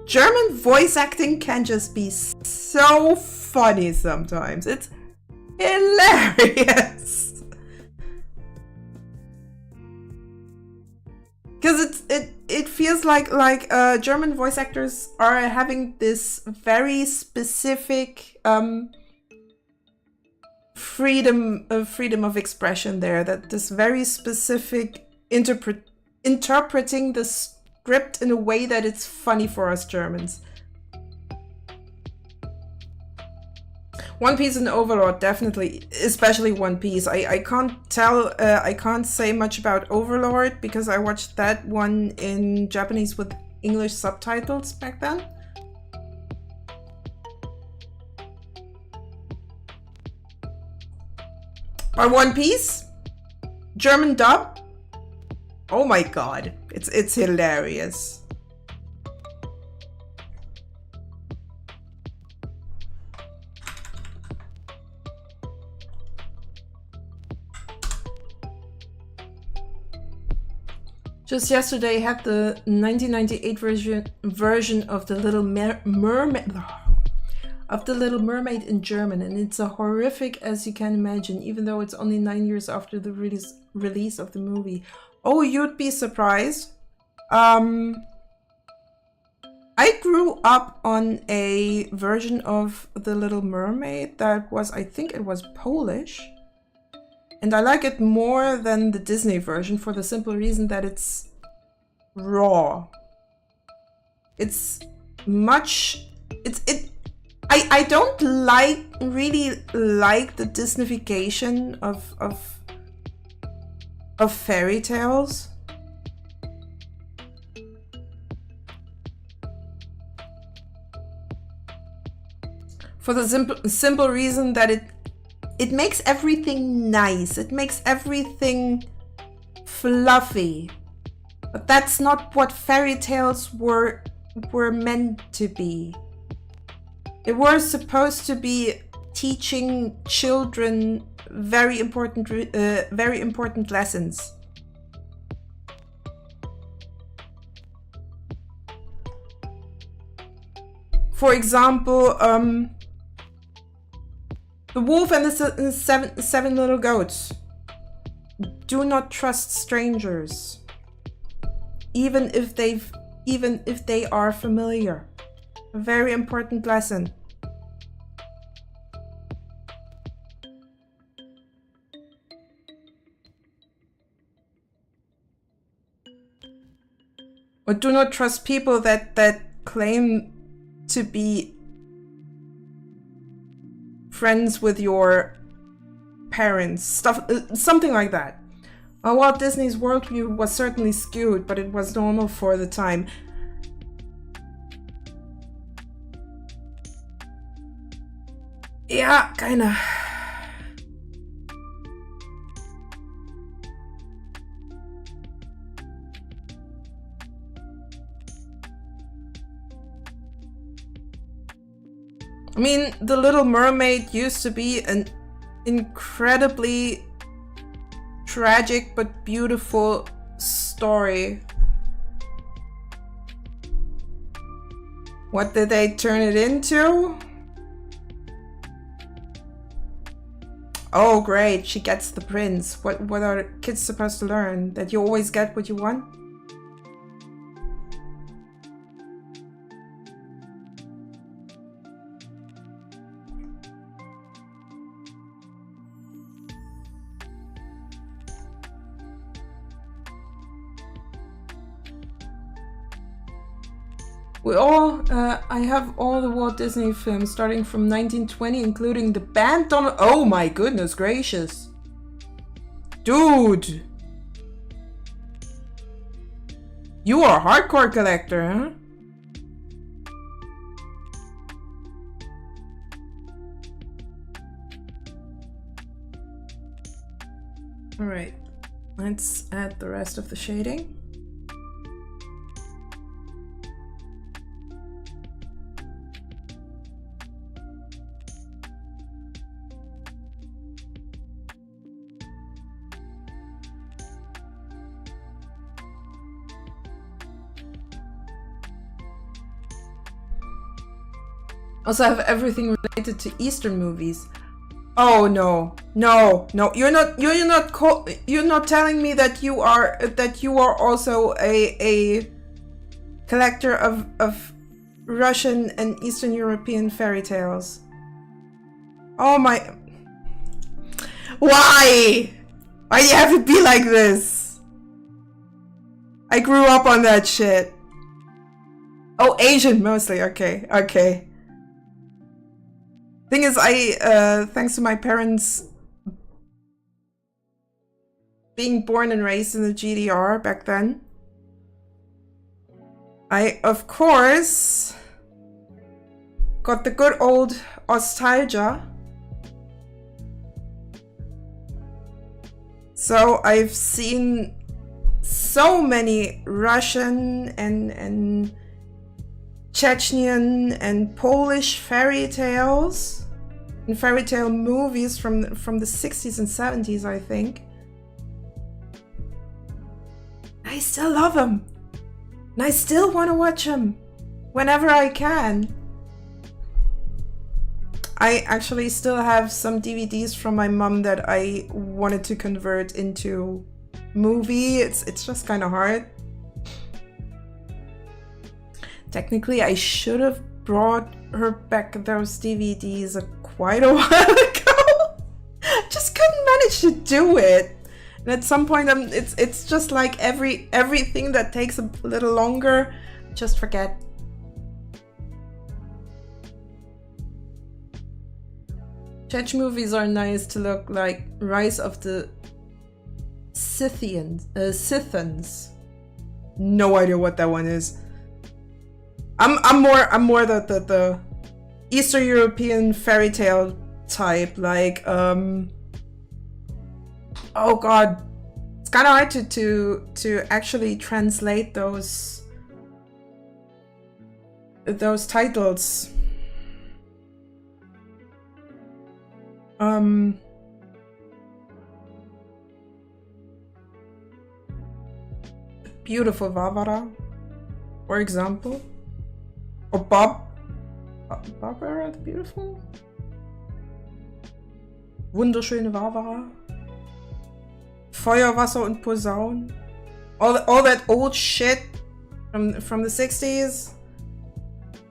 German voice acting can just be so funny sometimes. It's hilarious. Because it feels like German voice actors are having this very specific freedom of expression there. That this very specific interpreting the script in a way that it's funny for us Germans. One Piece and Overlord, definitely, especially One Piece. I can't say much about Overlord because I watched that one in Japanese with English subtitles back then. But One Piece, German dub, oh my god, it's hilarious. Just yesterday I had the 1998 version of The Little Mermaid in German, and it's as horrific as you can imagine, even though it's only 9 years after the release of the movie. Oh, you'd be surprised. I grew up on a version of The Little Mermaid that was, I think it was Polish. And I like it more than the Disney version for the simple reason that it's raw. It's much... I don't really like the Disneyfication of fairy tales. For the simple reason that it makes everything nice. It makes everything fluffy. But that's not what fairy tales were meant to be. They were supposed to be teaching children very important lessons. For example, The wolf and the seven little goats. Do not trust strangers, even if they are familiar. A very important lesson. Or do not trust people that claim to be friends with your parents. Something like that. Walt Disney's worldview was certainly skewed, but it was normal for the time. Yeah, kinda. I mean, The Little Mermaid used to be an incredibly tragic but beautiful story. What did they turn it into? Oh great, she gets the prince. What are kids supposed to learn? That you always get what you want? I have all the Walt Disney films starting from 1920, including the band Donald. Oh my goodness gracious. Dude. You are a hardcore collector, huh? All right, let's add the rest of the shading. Also have everything related to Eastern movies. Oh no, no, no! You're not telling me that you are also a collector of Russian and Eastern European fairy tales. Oh my! Why? Why do you have to be like this? I grew up on that shit. Oh, Asian mostly. Okay, okay. Thing is, thanks to my parents being born and raised in the GDR back then, I, of course, got the good old nostalgia. So I've seen so many Russian and Chechnyan and Polish fairy tales and fairy tale movies from the 60s and 70s, I think. I still love them. And I still want to watch them whenever I can. I actually still have some DVDs from my mom that I wanted to convert into movie. It's just kind of hard. Technically, I should have brought her back those DVDs quite a while ago. Just couldn't manage to do it. And at some point, it's just like everything that takes a little longer, just forget. Czech movies are nice to look like. Rise of the Scythians. No idea what that one is. I'm more the Eastern European fairy tale type, like oh god, it's kind of hard to actually translate those titles. Beautiful Varvara, for example. Or Barbara the Beautiful? Wunderschöne Barbara. Feuer, Wasser und Posaunen. All that old shit from the 60s.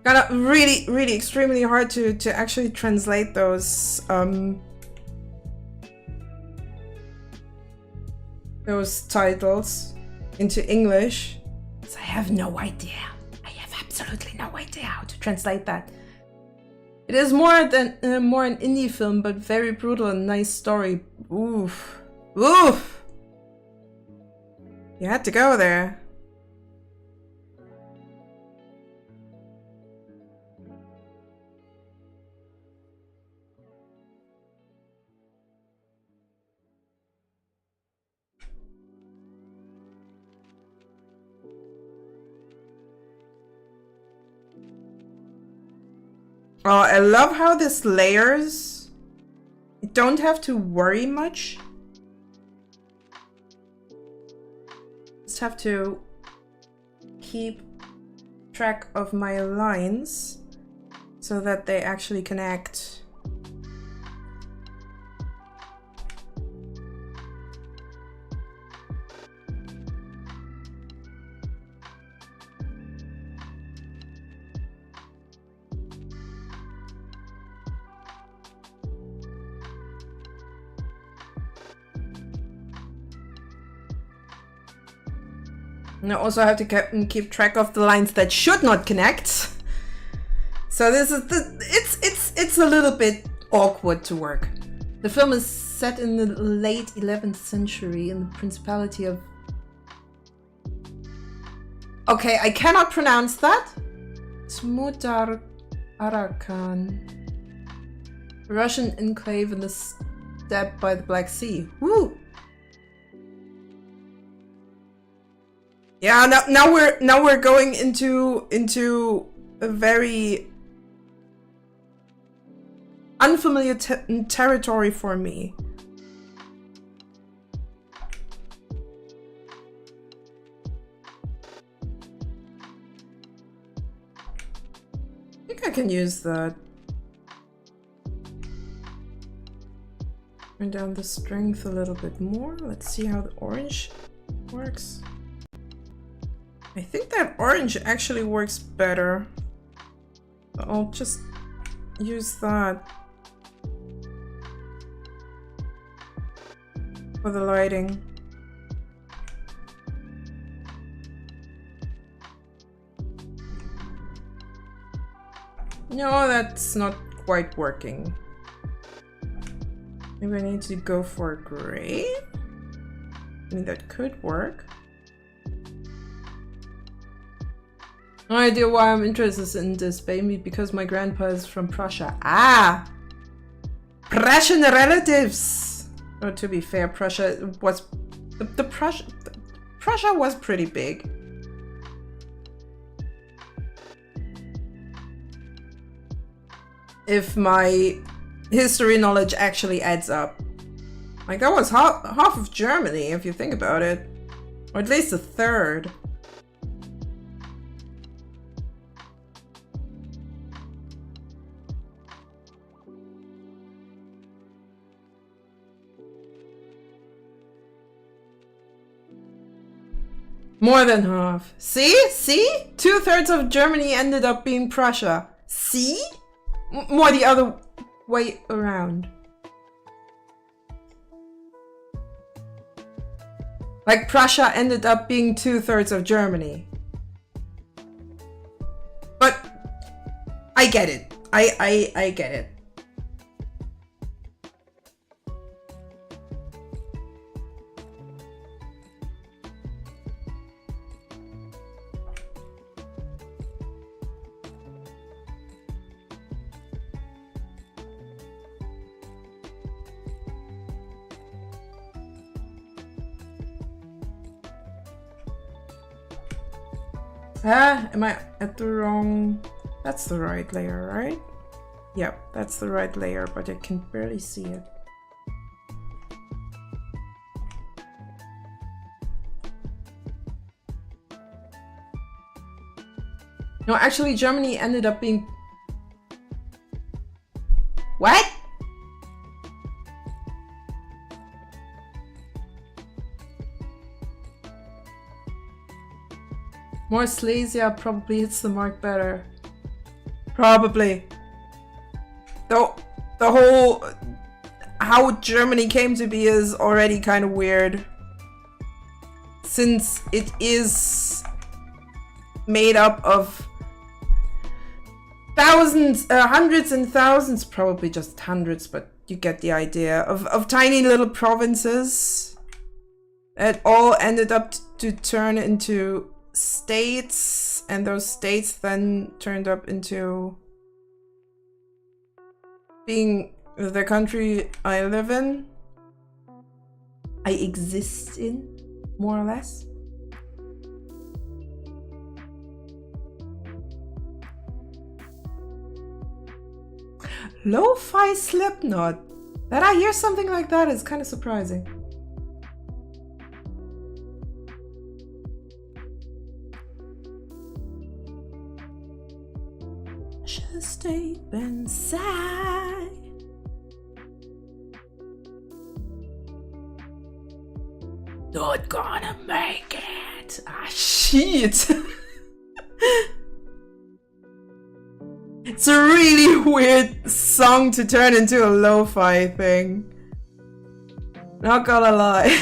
Got really extremely hard to actually translate those titles into English. So I have no idea. I have absolutely no idea how to translate that. It is more an indie film, but very brutal and nice story. Oof. Oof. You had to go there. Oh, I love how this layers. You don't have to worry much. Just have to keep track of my lines so that they actually connect. And I also have to keep track of the lines that should not connect. So this is it's a little bit awkward to work. The film is set in the late 11th century in the Principality of... Okay, I cannot pronounce that. Smutar Arakan. Russian enclave in the steppe by the Black Sea. Woo! Yeah, now we're going into a very unfamiliar territory for me. I think I can use that. Turn down the strength a little bit more. Let's see how the orange works. I think that orange actually works better. I'll just use that for the lighting. No, that's not quite working. Maybe I need to go for gray? I mean, that could work. No idea why I'm interested in this, maybe because my grandpa is from Prussia. Ah! Prussian relatives! Oh, to be fair, Prussia was... Prussia was pretty big. If my history knowledge actually adds up. Like, that was half of Germany, if you think about it. Or at least a third. More than half. See? See? 2/3 of Germany ended up being Prussia. See? More the other way around. Like, Prussia ended up being 2/3 of Germany. But I get it. I get it. Ah, am I at the wrong... That's the right layer, right? Yep, that's the right layer, but I can barely see it. No, actually, Germany ended up being... What? More Silesia probably hits the mark better. Probably. Though the whole how Germany came to be is already kind of weird. Since it is made up of thousands, hundreds and thousands, probably just hundreds, but you get the idea, of tiny little provinces that all ended up to turn into states, and those states then turned up into being the country I live in, I exist in, more or less. Lo-fi Slipknot. That I hear something like that is kind of surprising. Just stay inside. Not gonna make it. Ah, shit. It's a really weird song to turn into a lo-fi thing. Not gonna lie.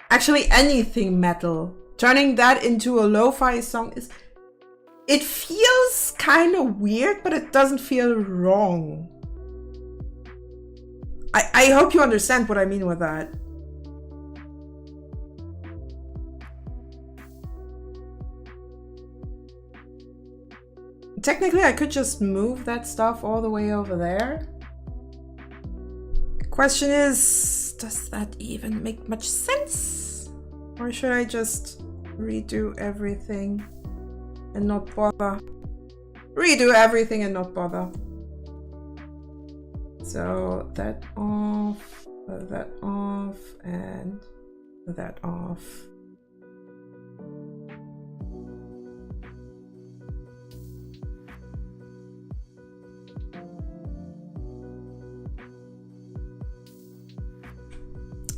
Actually, anything metal. Turning that into a lo-fi song is... It feels kind of weird, but it doesn't feel wrong. I hope you understand what I mean with that. Technically, I could just move that stuff all the way over there. Question is, does that even make much sense? Or should I just redo everything and not bother? Redo everything and not bother. So that off, and that off.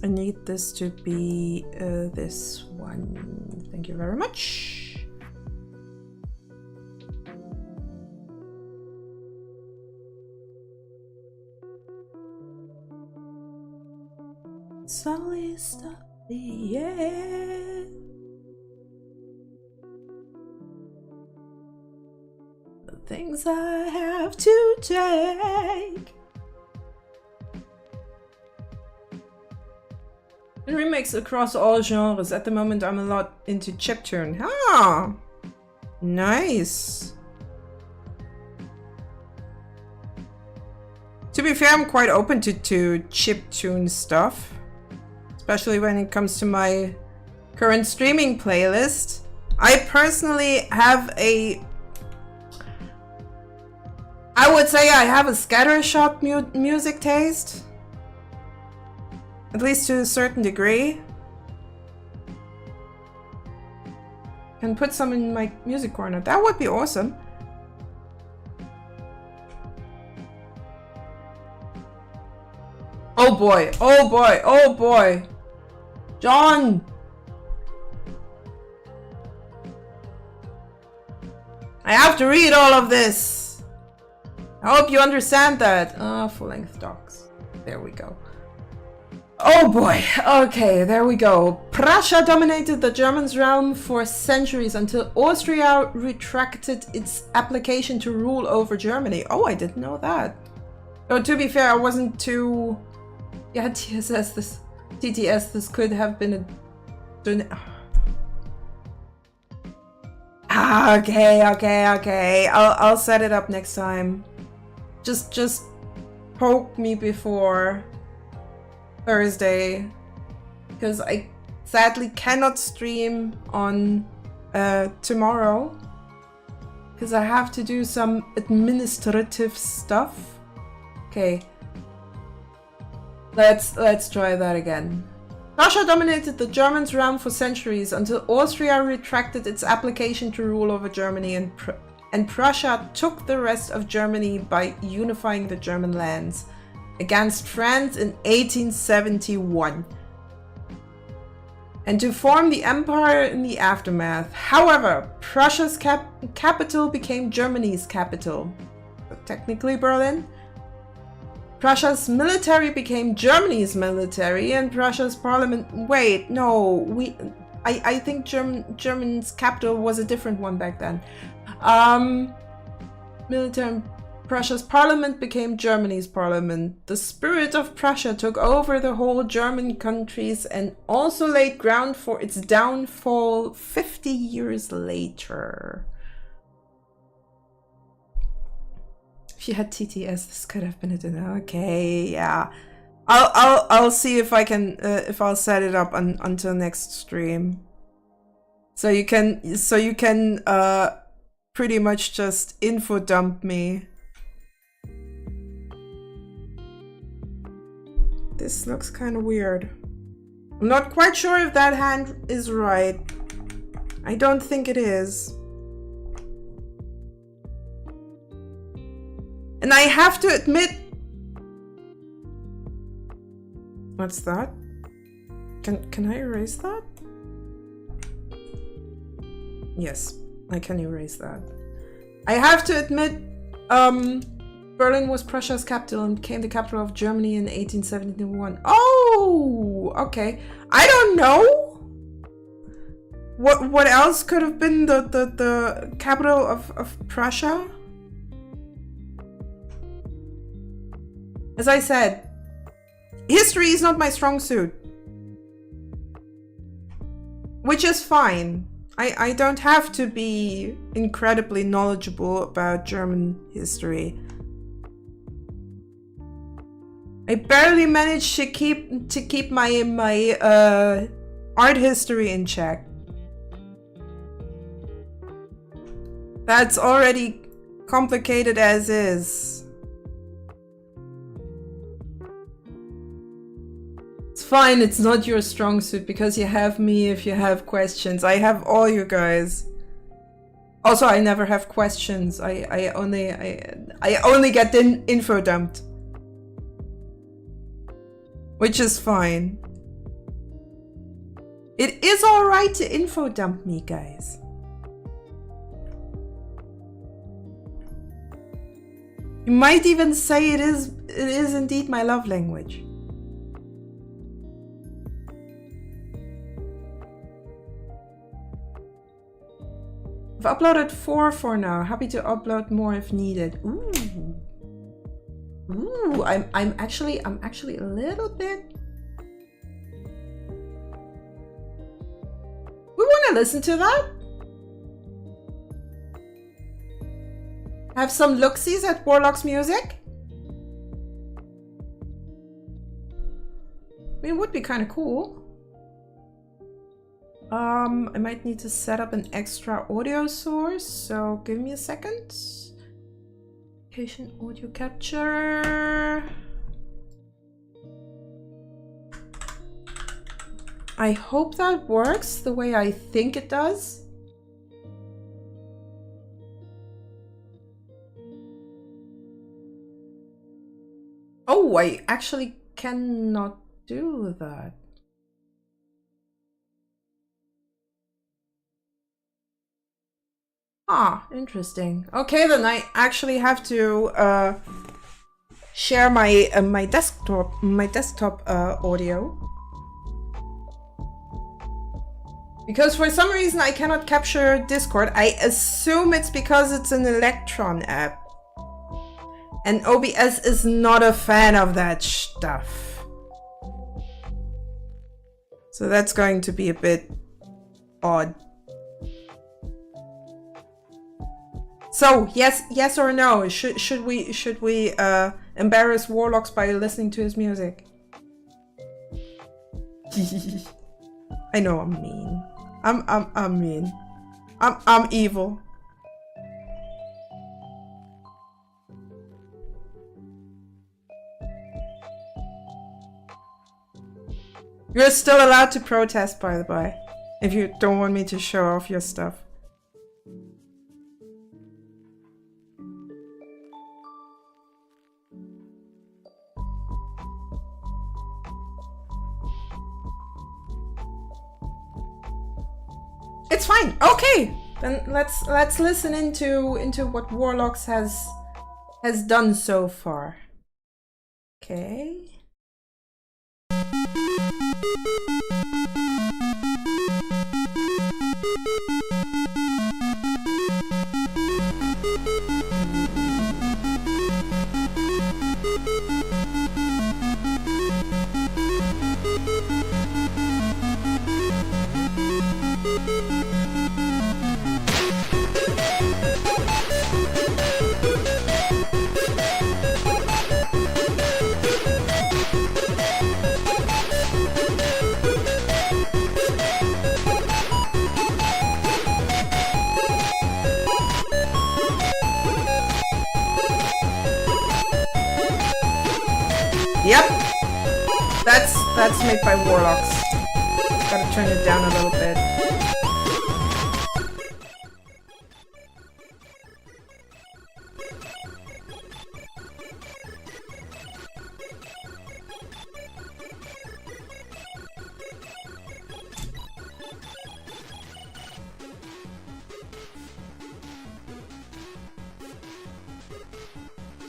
I need this to be this one. Thank you very much. Slowly stop the air. The things I have to take. Remakes across all genres. At the moment, I'm a lot into chiptune. Ah, nice. To be fair, I'm quite open to chiptune stuff, especially when it comes to my current streaming playlist. I personally have I would say I have a scattershot music taste. At least to a certain degree. Can put some in my music corner. That would be awesome. Oh boy, oh boy, oh boy. John! I have to read all of this. I hope you understand that. Full-length docs. There we go. Oh boy, okay, there we go. Prussia dominated the Germans' realm for centuries until Austria retracted its application to rule over Germany. Oh, I didn't know that. Oh, to be fair, I wasn't too... Yeah, TTS, this could have been a... Okay. I'll set it up next time. Just poke me before Thursday, because I sadly cannot stream on tomorrow because I have to do some administrative stuff. Okay, let's try that again. Prussia dominated the Germans' realm for centuries until Austria retracted its application to rule over Germany, and Prussia took the rest of Germany by unifying the German lands against France in 1871 and to form the empire in the aftermath. However, Prussia's capital became Germany's capital, technically Berlin. Prussia's military became Germany's military, and Prussia's parliament. Wait, no, I think Germany's capital was a different one back then. Military. Prussia's parliament became Germany's parliament. The spirit of Prussia took over the whole German countries and also laid ground for its downfall 50 years later. If you had TTS, this could have been a dinner. Okay, yeah. I'll see if I can if I'll set it up until next stream. So you can pretty much just info dump me. This looks kind of weird. I'm not quite sure if that hand is right. I don't think it is. And I have to admit... What's that? Can I erase that? Yes, I can erase that. I have to admit, Berlin was Prussia's capital and became the capital of Germany in 1871. Oh, okay. I don't know. What else could have been the capital of Prussia? As I said, history is not my strong suit. Which is fine. I don't have to be incredibly knowledgeable about German history. I barely managed to keep my art history in check. That's already complicated as is. It's fine, it's not your strong suit because you have me if you have questions. I have all you guys. Also, I never have questions. I only get the info dumped. Which is fine. It is alright to info dump me, guys. You might even say it is indeed my love language. I've uploaded 4 for now. Happy to upload more if needed. Ooh. Ooh, I'm actually a little bit. We want to listen to that. Have some look-sees at Warlock's music. I mean, it would be kind of cool. I might need to set up an extra audio source, so give me a second. Location audio capture. I hope that works the way I think it does. Oh, I actually cannot do that. Ah, interesting. Okay, then I actually have to share my my desktop audio, because for some reason I cannot capture Discord. I assume it's because it's an Electron app, and OBS is not a fan of that stuff. So that's going to be a bit odd. So yes or no? Should we embarrass Warlocks by listening to his music? I know I'm mean. I'm mean. I'm evil. You're still allowed to protest, by the way, if you don't want me to show off your stuff. It's fine. Okay, then let's listen into what Warlocks has done so far. Okay. Yep, that's made by Warlocks. Gotta turn it down a little bit.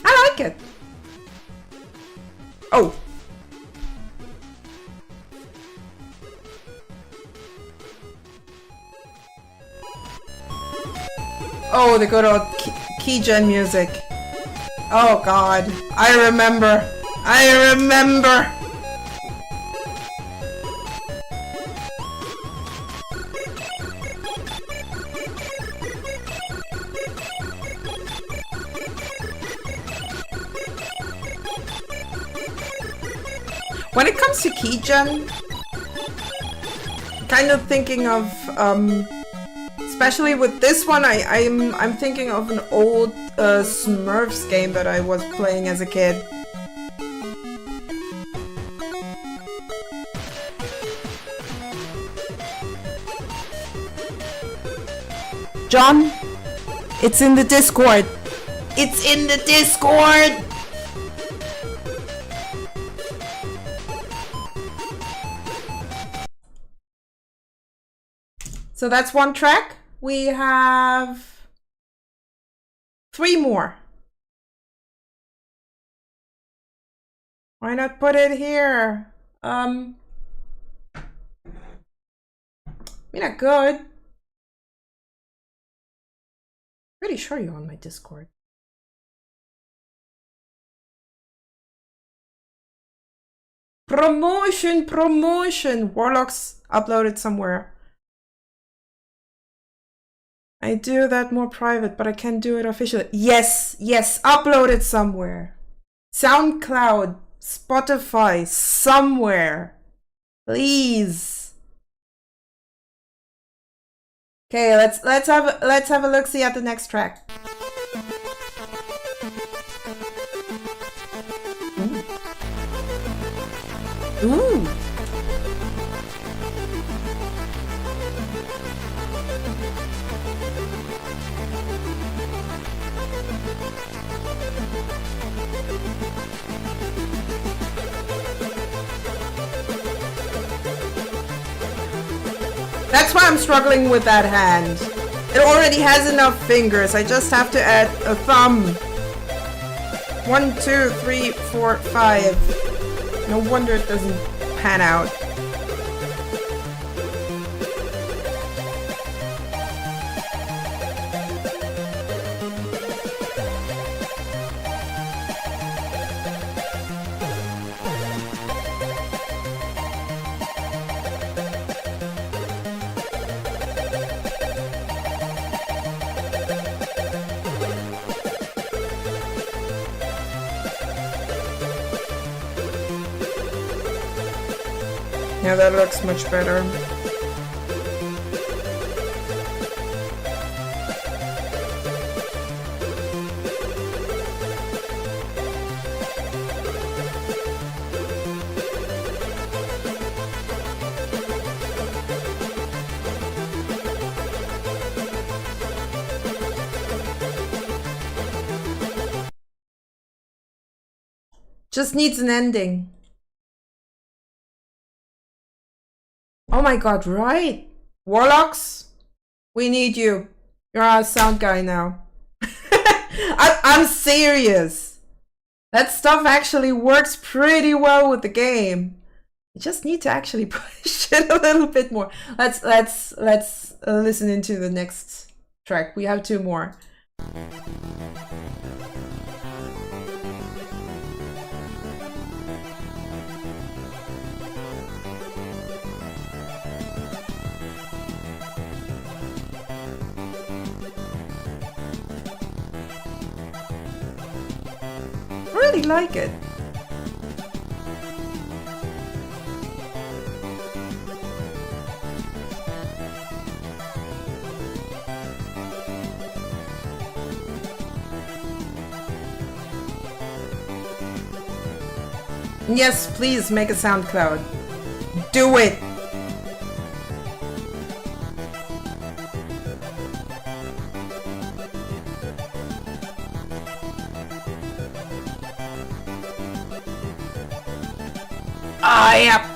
I like it. Oh. Oh, the good old keygen music. Oh god. I remember. I remember. When it comes to keygen, kind of thinking of, especially with this one, I'm thinking of an old Smurfs game that I was playing as a kid. John, it's in the Discord. It's in the Discord! So that's one track. We have 3 more. Why not put it here? I mean, not good. Pretty sure you're on my Discord. Promotion, promotion. Warlocks uploaded somewhere. I do that more private, but I can do it officially. Yes, yes, upload it somewhere. SoundCloud, Spotify, somewhere. Please. Okay, let's have a look-see at the next track. Ooh. Ooh. That's why I'm struggling with that hand. It already has enough fingers. I just have to add a thumb. 1, 2, 3, 4, 5. No wonder it doesn't pan out. Yeah, that looks much better. Just needs an ending. Oh my god, right? Warlocks, we need you. You're our sound guy now. I'm serious. That stuff actually works pretty well with the game. You just need to actually push it a little bit more. Let's listen into the next track. We have 2 more. I really like it. Yes, please make a sound cloud. Do it! Ah, yep.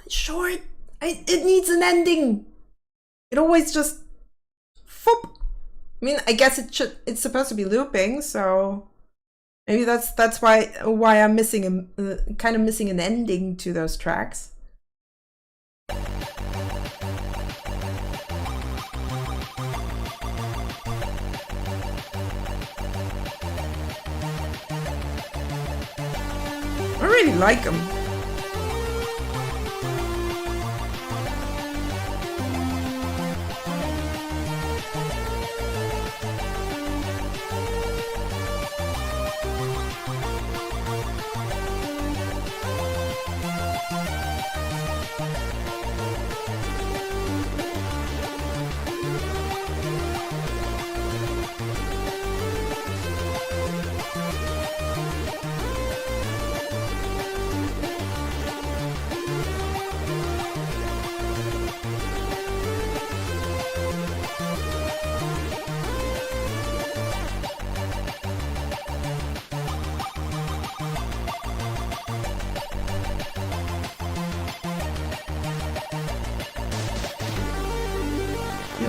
Short. It needs an ending. It always just foop. I mean, I guess it's supposed to be looping, so maybe that's why I'm missing kind of missing an ending to those tracks. I really like them.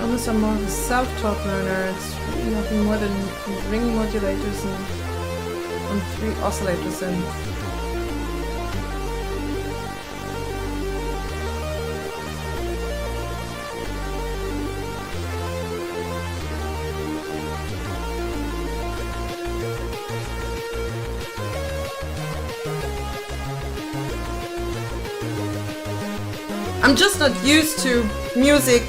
Almost are more of a self-taught learner. It's really nothing more than ring modulators and 3 oscillators and I'm just not used to music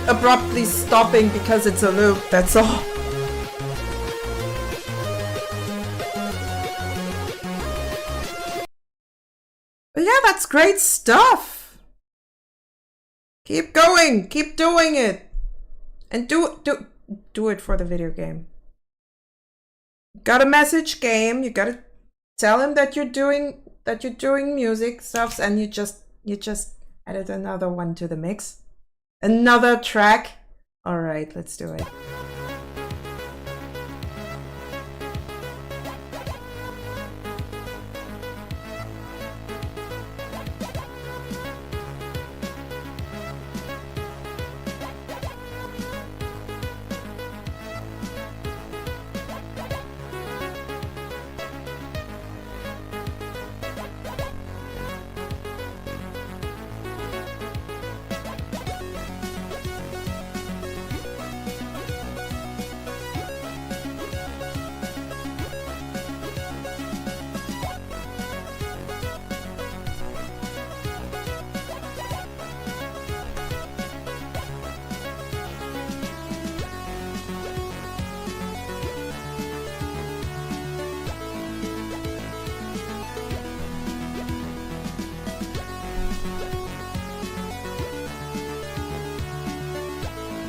abruptly stopping because it's a loop, that's all. But yeah, that's great stuff. Keep going, keep doing it. And do it for the video game. Got a message game, you gotta tell him that you're doing music stuffs, and you just added another one to the mix. Another track. All right, let's do it.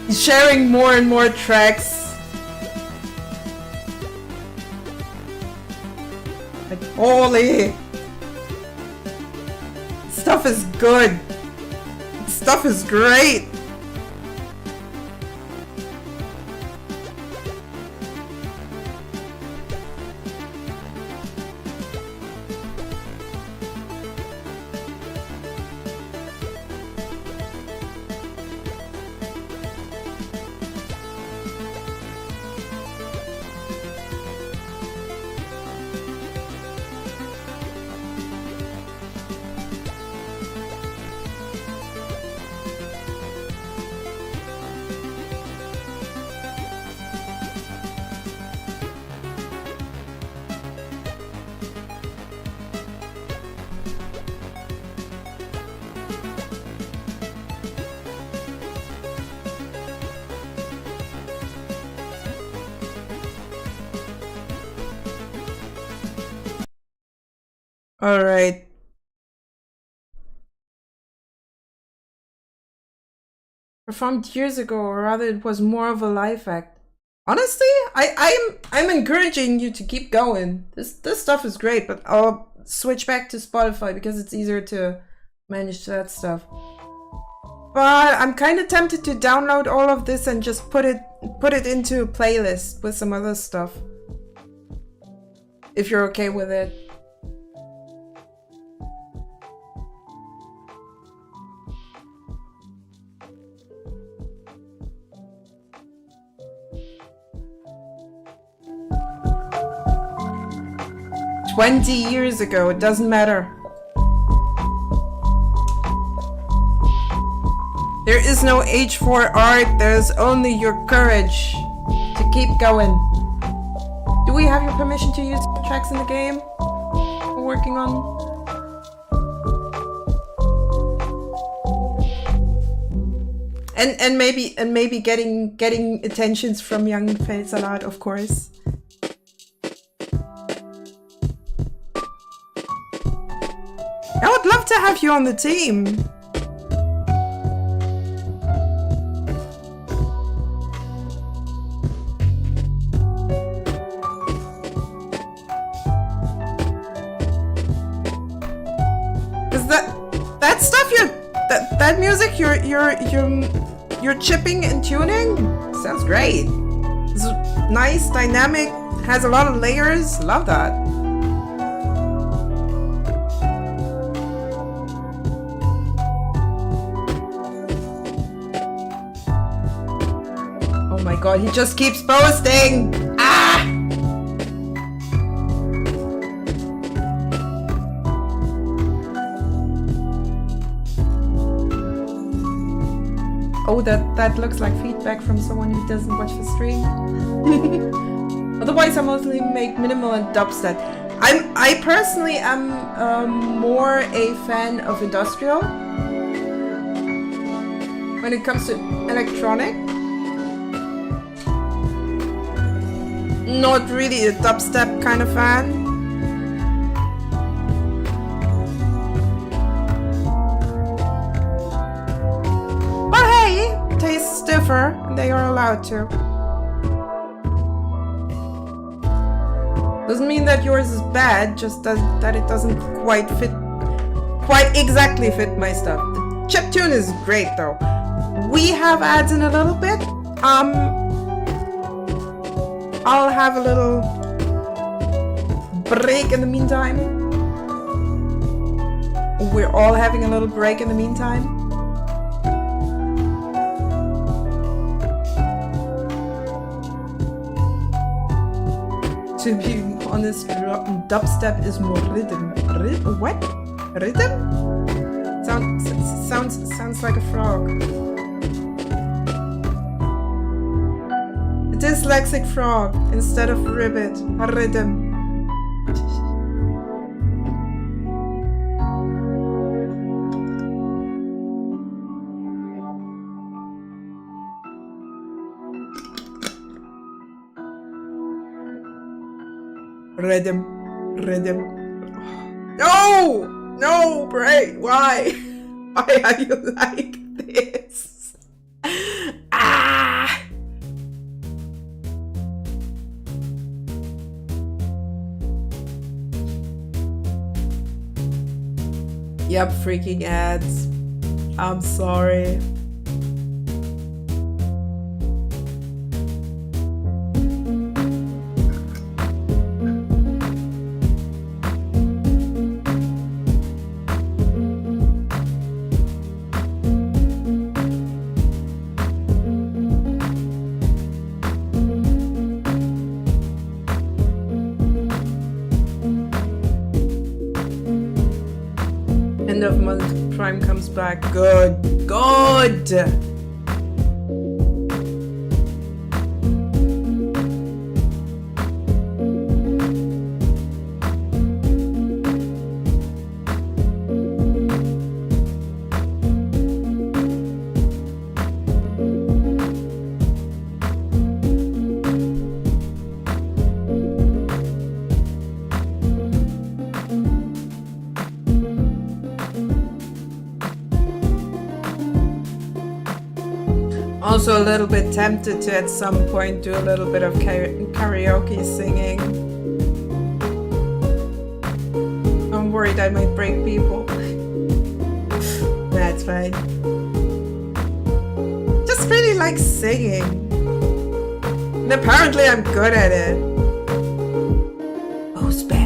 He's sharing more and more tracks. Like, holy! Stuff is good. Stuff is great. All right. Performed years ago, or rather it was more of a live act. Honestly, I'm encouraging you to keep going. This stuff is great, but I'll switch back to Spotify because it's easier to manage that stuff. But I'm kind of tempted to download all of this and just put it into a playlist with some other stuff. If you're okay with it. "20 years ago, it doesn't matter. There is no age for art, there's only your courage to keep going." Do we have your permission to use tracks in the game we're working on? And maybe getting attentions from young Felsalat, of course. I would love to have you on the team. Is that stuff that music you're chipping and tuning? Sounds great. It's nice, dynamic, has a lot of layers. Love that. Oh my god, he just keeps posting! Ah! Oh, that looks like feedback from someone who doesn't watch the stream. Otherwise, I mostly make minimal and dubstep. I personally am more a fan of industrial when it comes to electronic. Not really a dubstep kind of fan. But hey, tastes differ, and they are allowed to. Doesn't mean that yours is bad, just that it doesn't quite exactly fit my stuff. The chiptune is great though. We have ads in a little bit. I'll have a little break in the meantime. We're all having a little break in the meantime. To be honest, dubstep is more rhythm. What? Rhythm? Sounds like a frog. A dyslexic frog instead of ribbit. A rhythm. Rhythm. No, Brain. Why? Why are you like this? Ah! Yep, freaking ads. I'm sorry. End of month Prime comes back. Good. Good. Also a little bit tempted to at some point do a little bit of karaoke singing. I'm worried I might break people. That's fine. Just really like singing. And apparently I'm good at it. Oh, it's bad.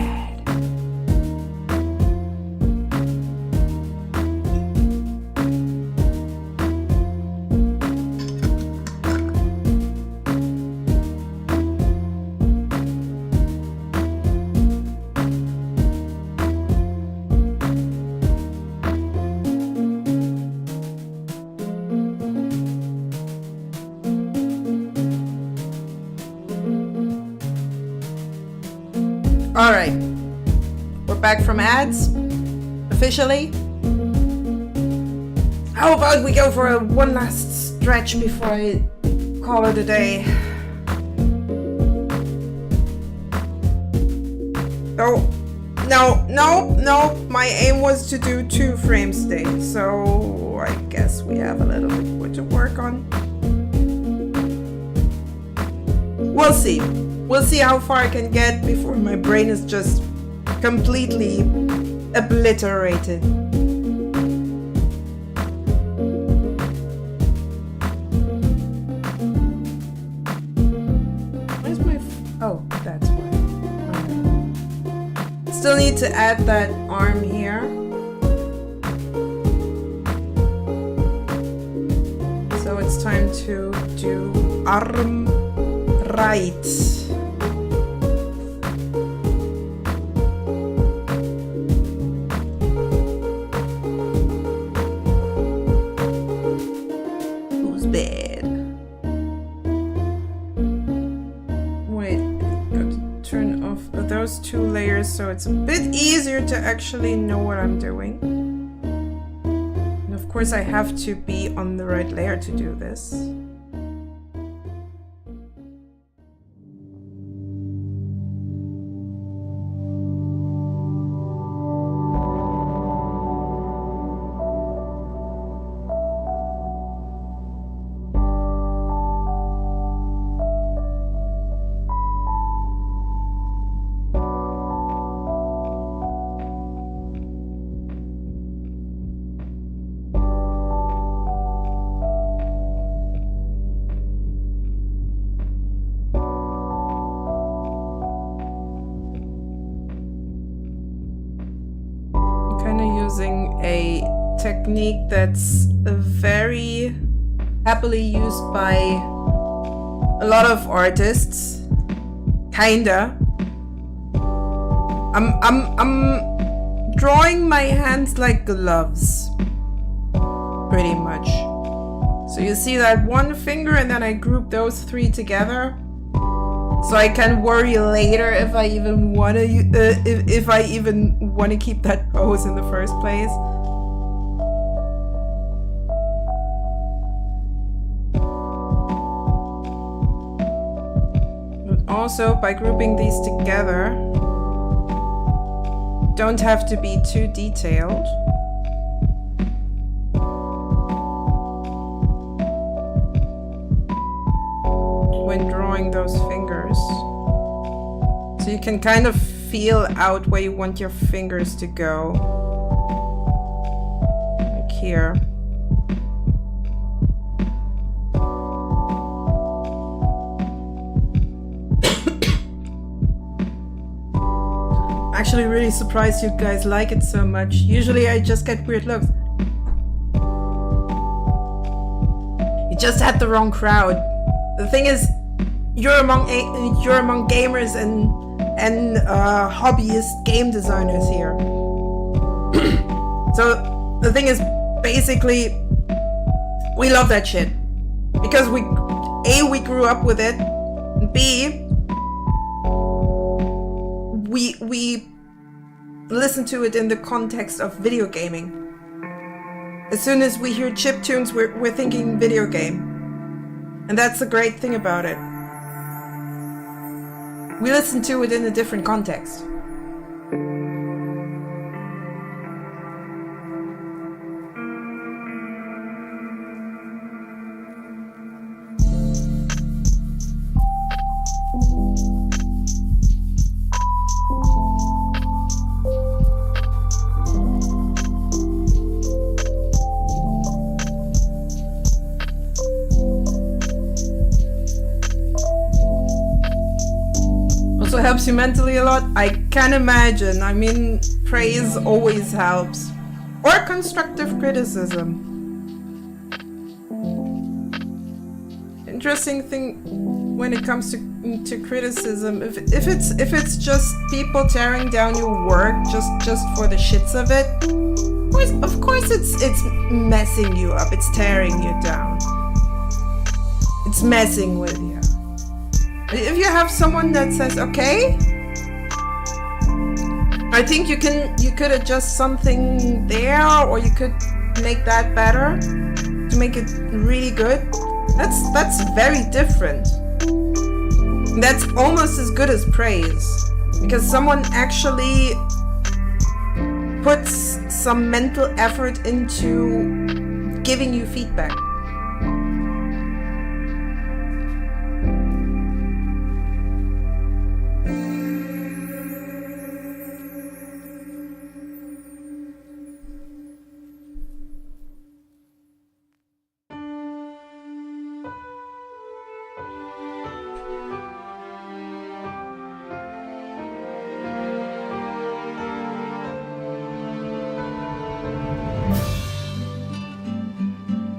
Alright, we're back from ads, officially. How about we go for one last stretch before I call it a day? Oh, no, my aim was to do 2 frames a day, so I guess we have a little bit more to work on. We'll see. We'll see how far I can get before my brain is just completely obliterated. Where's my... oh, that's why. Okay. Still need to add that arm here. So it's time to do arm right. Those 2 layers so it's a bit easier to actually know what I'm doing. And of course I have to be on the right layer to do this. Using a technique that's very happily used by a lot of artists. Kinda. I'm drawing my hands like gloves. Pretty much. So you see that one finger and then I group those 3 together. So I can worry later if I even want to if I even want to keep that pose in the first place. But also by grouping these together, don't have to be too detailed. When drawing those fingers. So you can kind of feel out where you want your fingers to go. here. Actually really surprised you guys like it so much. Usually I just get weird looks. You just had the wrong crowd. The thing is, you're among gamers and hobbyist game designers here. So the thing is, basically, we love that shit because we grew up with it. B, we listen to it in the context of video gaming. As soon as we hear chiptunes, we're thinking video game. And that's the great thing about it. We listen to it in a different context. Helps you mentally a lot? I can imagine. I mean, praise always helps. Or constructive criticism. Interesting thing when it comes to criticism, if it's just people tearing down your work just for the shits of it, of course it's messing you up, it's tearing you down. It's messing with you. If you have someone that says, okay, I think you could adjust something there, or you could make that better to make it really good, that's very different. That's almost as good as praise, because someone actually puts some mental effort into giving you feedback.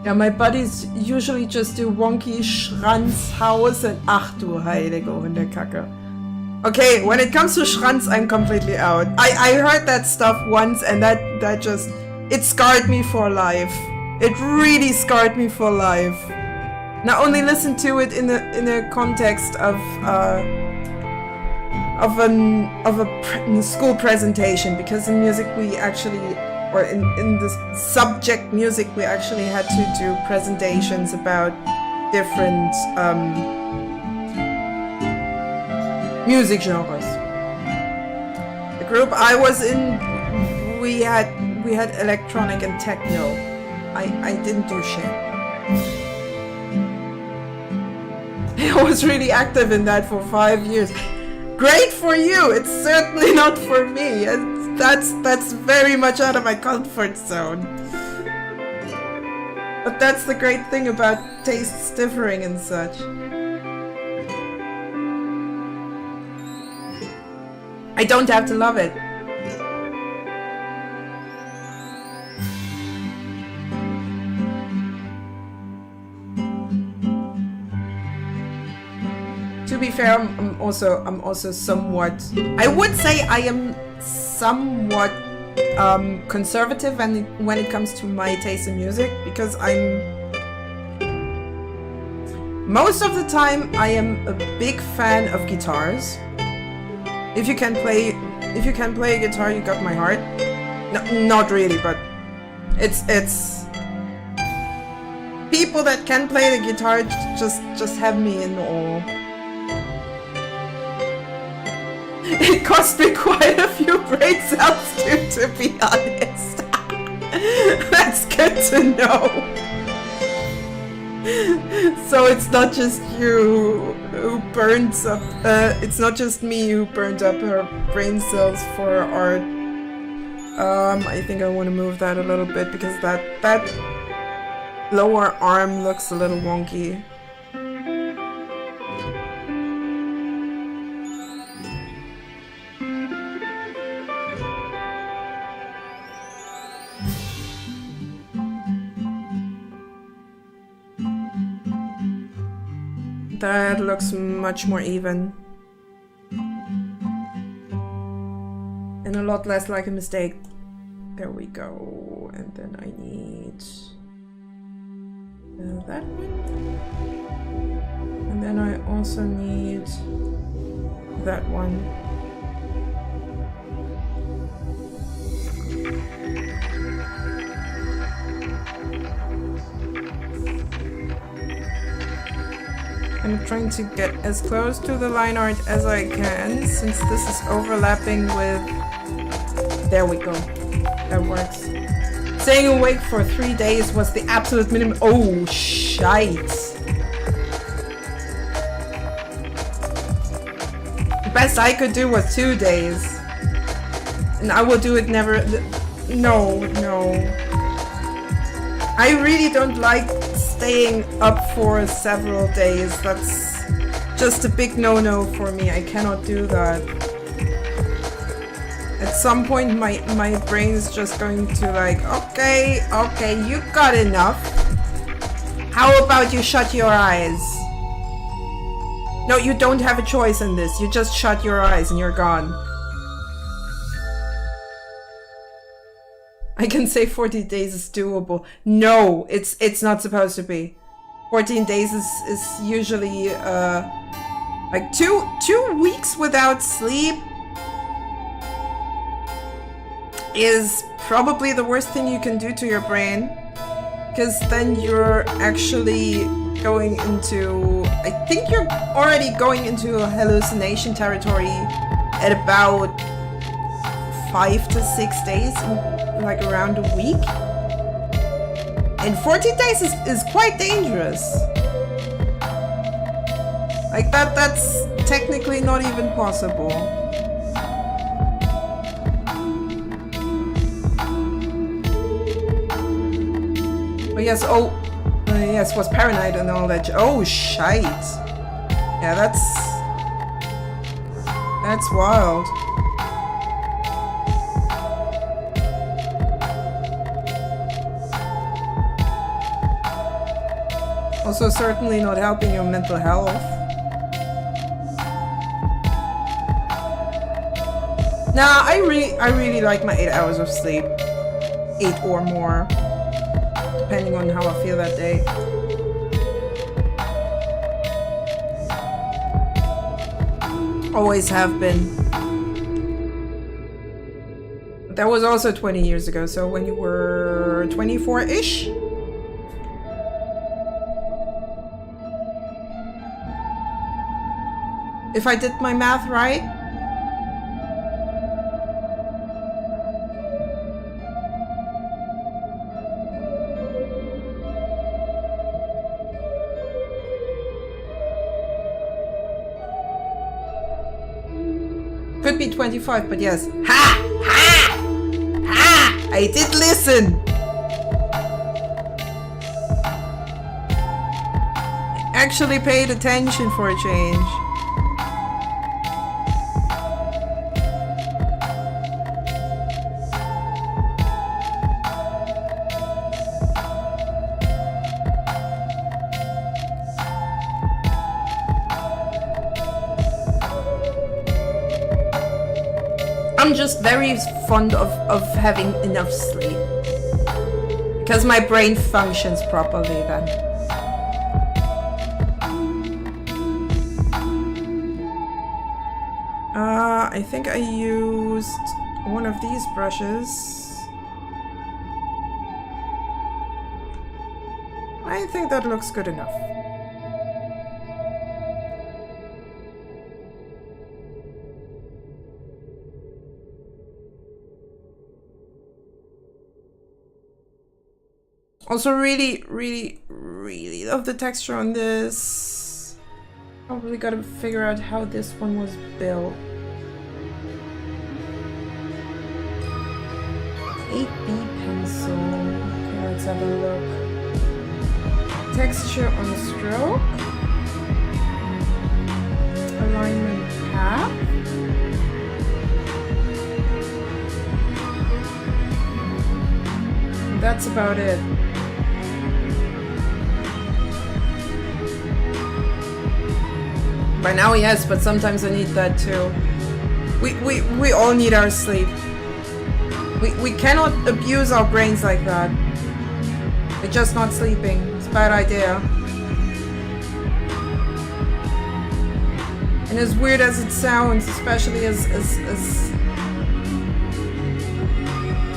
Yeah, my buddies usually just do wonky Schranzhaus and ach du heilige Hundekacke. Okay, when it comes to Schranz, I'm completely out. I heard that stuff once and that just, it scarred me for life. It really scarred me for life. Now only listen to it in the context of a school presentation, because in music we actually, or in the subject music, we actually had to do presentations about different music genres. The group I was in, we had electronic and techno. I didn't do shit. I was really active in that for 5 years. Great for you! It's certainly not for me. That's very much out of my comfort zone. But that's the great thing about tastes differing and such. I don't have to love it. To be fair, I'm also somewhat, I would say I am somewhat conservative when it comes to my taste in music, because most of the time I am a big fan of guitars. If you can play a guitar, you got my heart. No, not really, but it's people that can play the guitar just have me in awe. It cost me quite a few brain cells to be honest. That's good to know. So it's not just you who burns up, it's not just me who burned up her brain cells for art. I think I want to move that a little bit because that lower arm looks a little wonky. That looks much more even. And a lot less like a mistake. There we go. And then I need that one. And then I also need that one. I'm trying to get as close to the line art as I can, since this is overlapping with... There we go. That works. Staying awake for 3 days was the absolute minimum. Oh, shite. The best I could do was 2 days. And I will do it never... No. I really don't like staying up for several days. That's just a big no-no for me. I cannot do that. At some point my brain is just going to like, okay, you got enough. How about you shut your eyes? No, you don't have a choice in this. You just shut your eyes and you're gone. I can say 40 days is doable. No, it's not supposed to be. 14 days is usually like two weeks without sleep is probably the worst thing you can do to your brain, because then you're actually going into, I think you're already going into hallucination territory at about 5 to 6 days, like around a week. And 14 days is quite dangerous. Like that's technically not even possible. But yes, yes, was paranoid and all that. Oh, shite. Yeah, that's wild. Also certainly not helping your mental health. Nah, I really like my 8 hours of sleep. 8 or more. Depending on how I feel that day. Always have been. That was also 20 years ago, so when you were 24-ish? If I did my math right? Could be 25, but yes. Ha! I did listen! I actually paid attention for a change. I'm just very fond of having enough sleep. Because my brain functions properly then. I think I used one of these brushes. I think that looks good enough. Also really love the texture on this. Probably gotta figure out how this one was built. 8B pencil. Okay, let's have a look. Texture on stroke. Alignment path. That's about it. By now, yes, but sometimes I need that too. We all need our sleep. We cannot abuse our brains like that. We're just not sleeping. It's a bad idea. And as weird as it sounds, especially as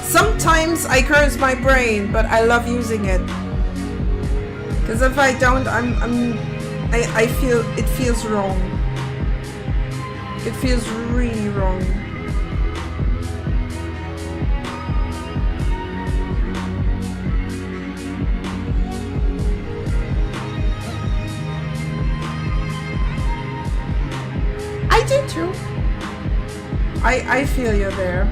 sometimes I curse my brain, but I love using it. Because if I don't, I feel it feels wrong. It feels really wrong. I do too. I feel you there.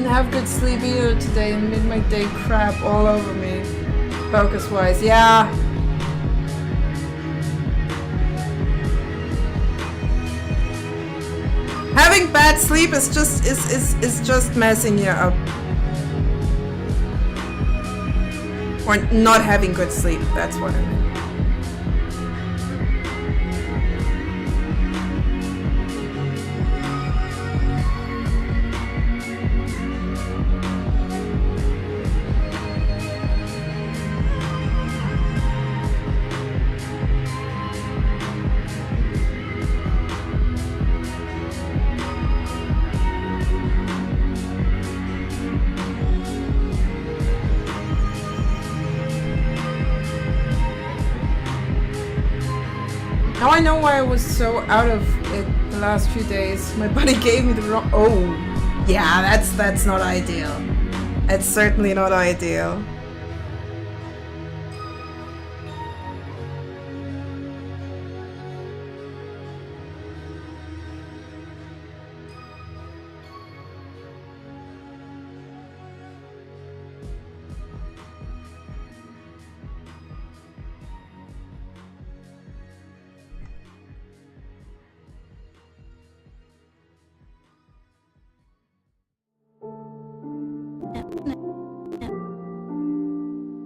Have good sleep either today and made my day crap all over me. Focus wise, yeah. Having bad sleep is just messing you up. Or not having good sleep, that's what I mean. Now I know why I was so out of it the last few days. My body gave me the wrong... Oh, yeah, that's not ideal. It's certainly not ideal.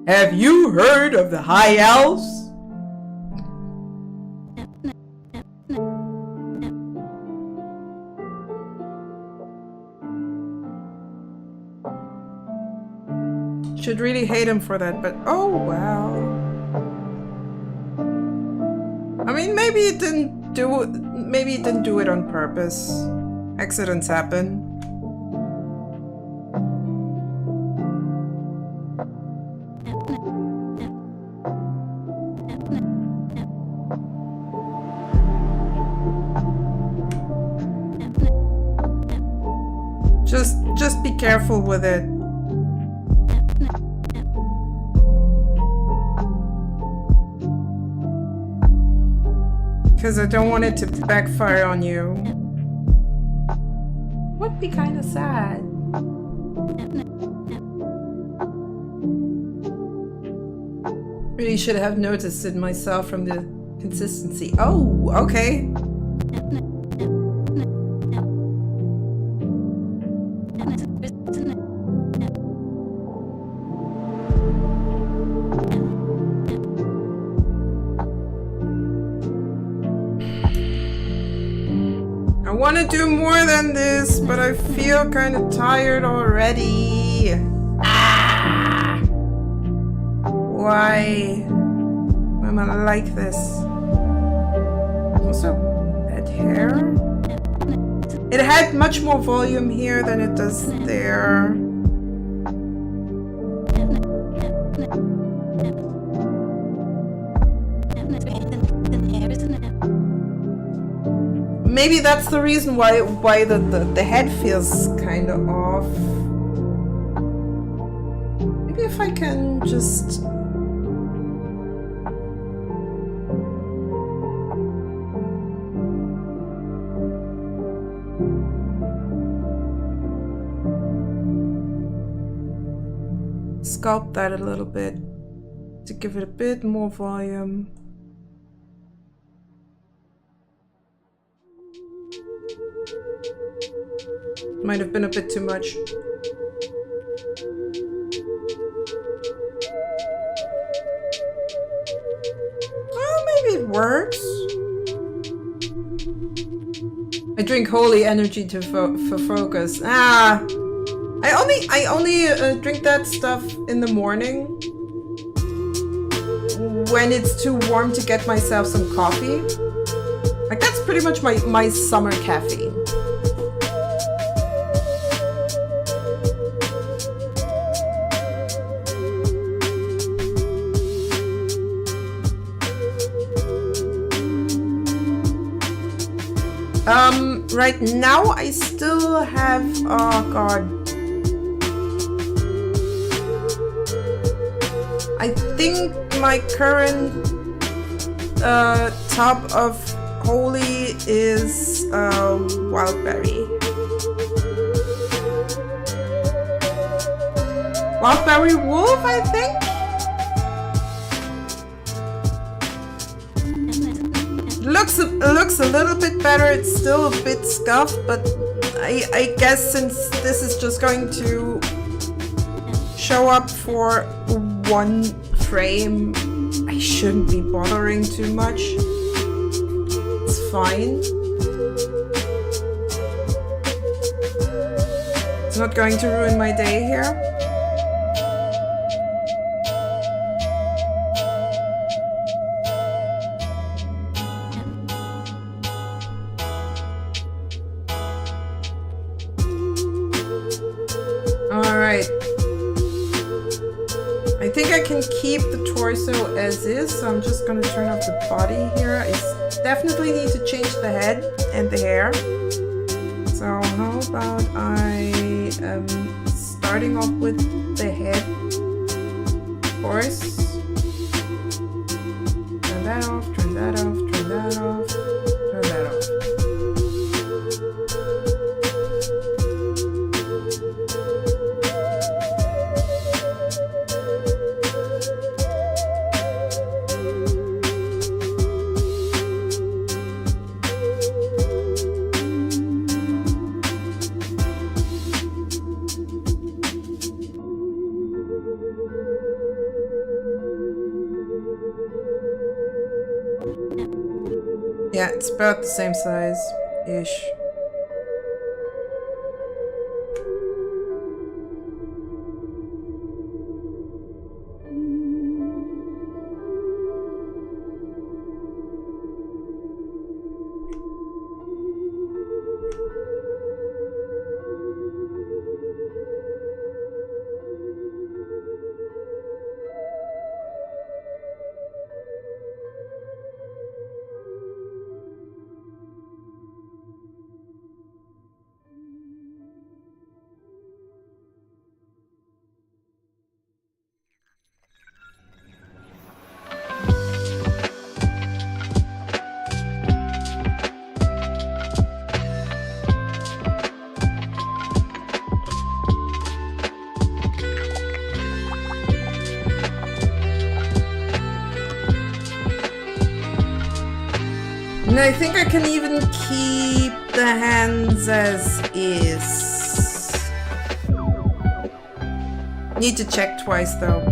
Have you heard of the High Elves? Should really hate him for that, but oh wow. I mean, maybe it didn't do it on purpose. Accidents happen. Just be careful with it. Because I don't want it to backfire on you. Would be kind of sad. Really should have noticed it myself from the consistency. Oh, okay. I want to do more than this, but I feel kind of tired already. Ah! Why am I like this? Also, bad hair. It had much more volume here than it does there. Maybe that's the reason why the head feels kind of off. Maybe if I can just... sculpt that a little bit to give it a bit more volume. Might have been a bit too much. Well, maybe it works. I drink holy energy to for focus. Ah, I only drink that stuff in the morning when it's too warm to get myself some coffee. Like that's pretty much my summer caffeine. Right now I still have, oh god. I think my current top of holy is wildberry. Wildberry wolf, I think? Looks a little bit better. It's still a bit scuffed, but I guess since this is just going to show up for one frame, I shouldn't be bothering too much. It's fine. It's not going to ruin my day here. Keep the torso as is, so I'm just gonna turn off the body here. I definitely need to change the head and the hair. So how about I starting off with the head, of course. Turn that off, turn that off, turn that off, turn that off. Yeah, it's about the same size-ish. And I think I can even keep the hands as is. Need to check twice though.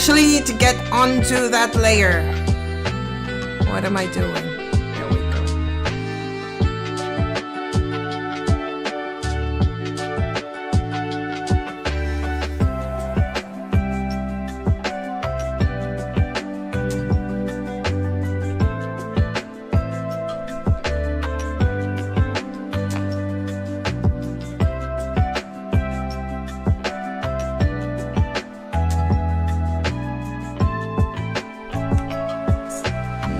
actually need to get onto that layer. What am I doing? There we go.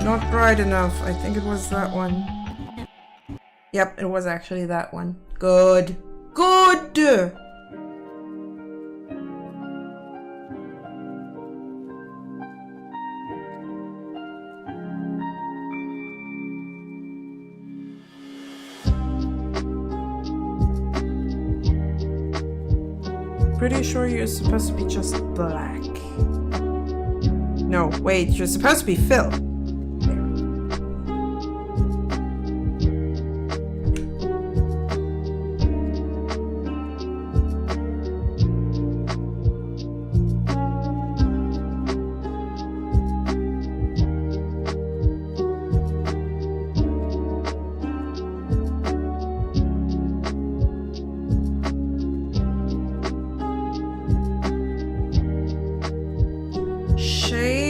Not bright enough. I think it was that one. Yep, it was actually that one. Good. Good! Pretty sure you're supposed to be just black. No, wait, you're supposed to be Phil.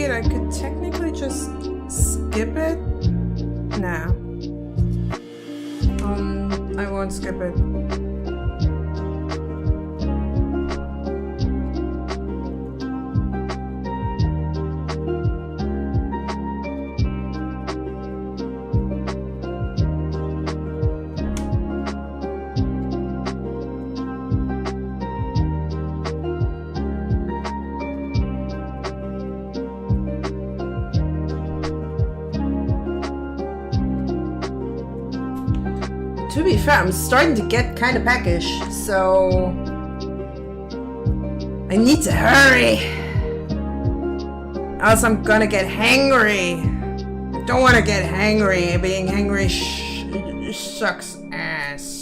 I could technically just skip it. Nah. I won't skip it. To be fair, I'm starting to get kind of peckish, so I need to hurry, else I'm gonna get hangry. I don't want to get hangry. Being hangry sucks ass.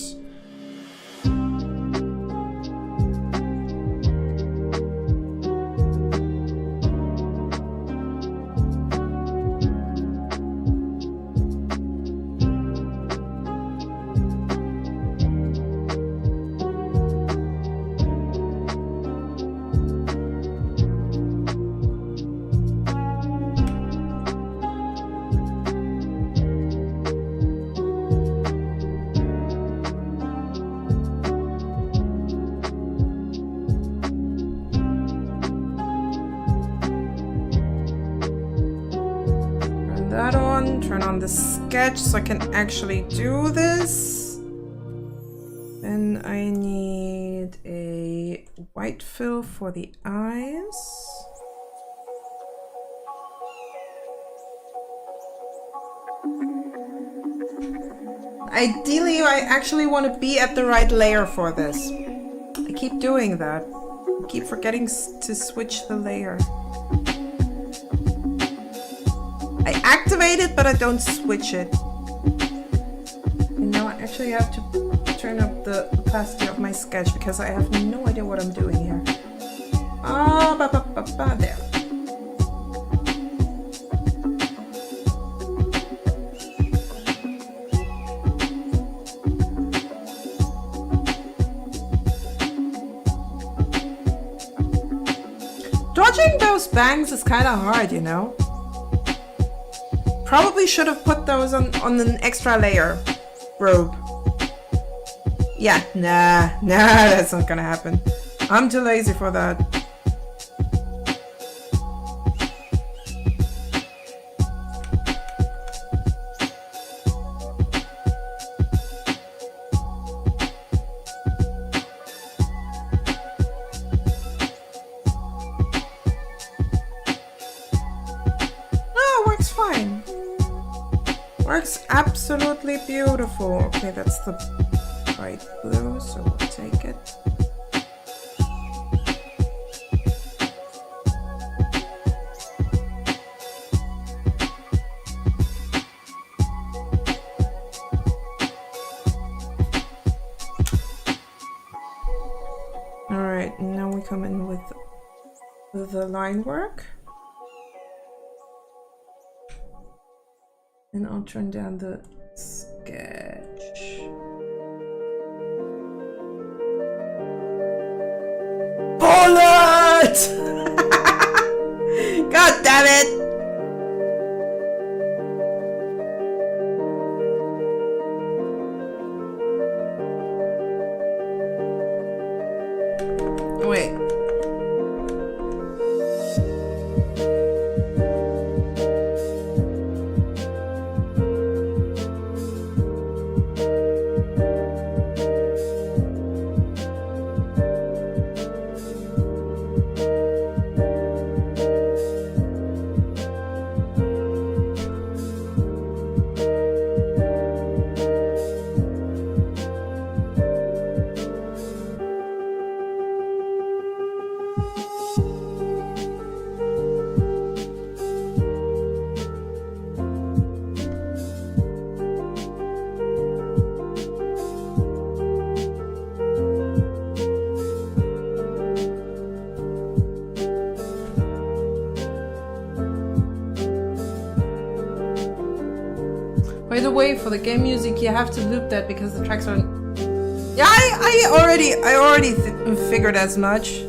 That on, turn on the sketch so I can actually do this. Then I need a white fill for the eyes. Ideally, I actually want to be at the right layer for this. I keep doing that. I keep forgetting to switch the layer. I activate it, but I don't switch it. And now I actually have to turn up the opacity of my sketch because I have no idea what I'm doing here. There. Dodging those bangs is kind of hard, you know? Probably should have put those on an extra layer robe. Yeah, nah, that's not gonna happen. I'm too lazy for that. No, it works fine. Works absolutely beautiful. Okay, that's the bright blue, so we'll take it. Alright, now we come in with the line work. And I'll turn down the sketch. Bullet! God damn it! Wait. By the way, for the game music, you have to loop that because the tracks are. Yeah, I already figured as much.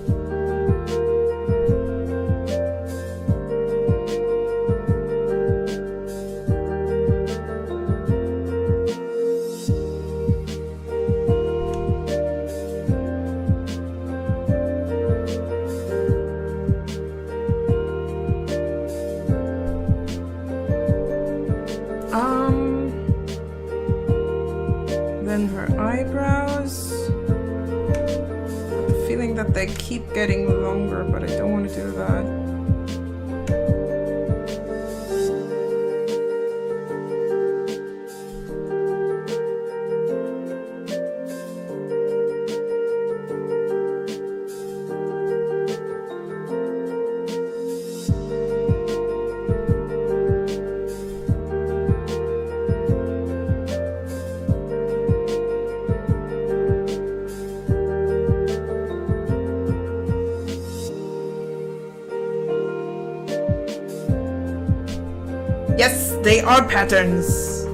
Then her eyebrows. I have the feeling that they keep getting longer, but I don't want to do that. Yes, they are patterns.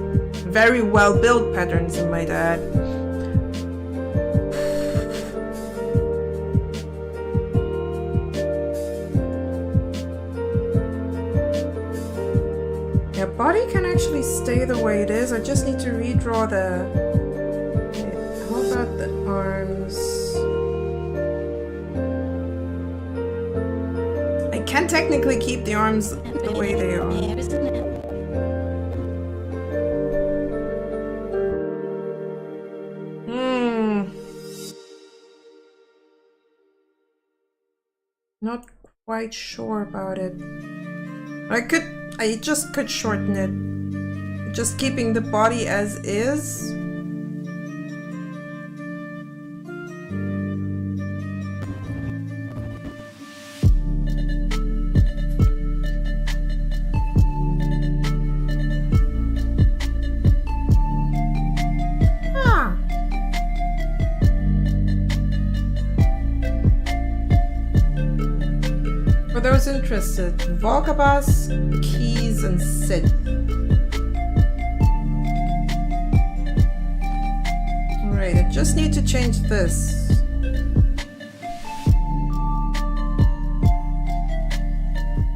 Very well built patterns, in my dad. Yeah, body can actually stay the way it is. I just need to redraw the... Okay, how about the arms? I can technically keep the arms the way they are. Not quite sure about it. I just could shorten it. Just keeping the body as is. For those interested, Volkabas, Keys, and Sid. Alright, I just need to change this.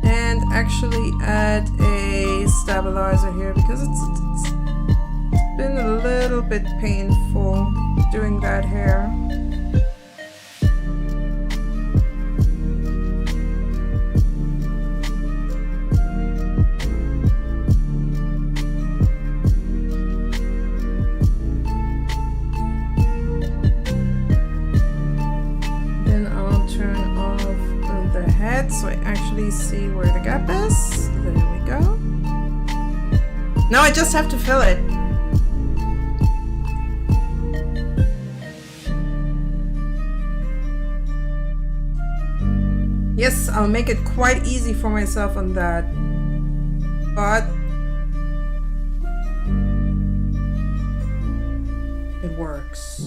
And actually add a stabilizer here because it's been a little bit painful doing that hair. So I actually see where the gap is. There we go. Now I just have to fill it. Yes, I'll make it quite easy for myself on that. But it works.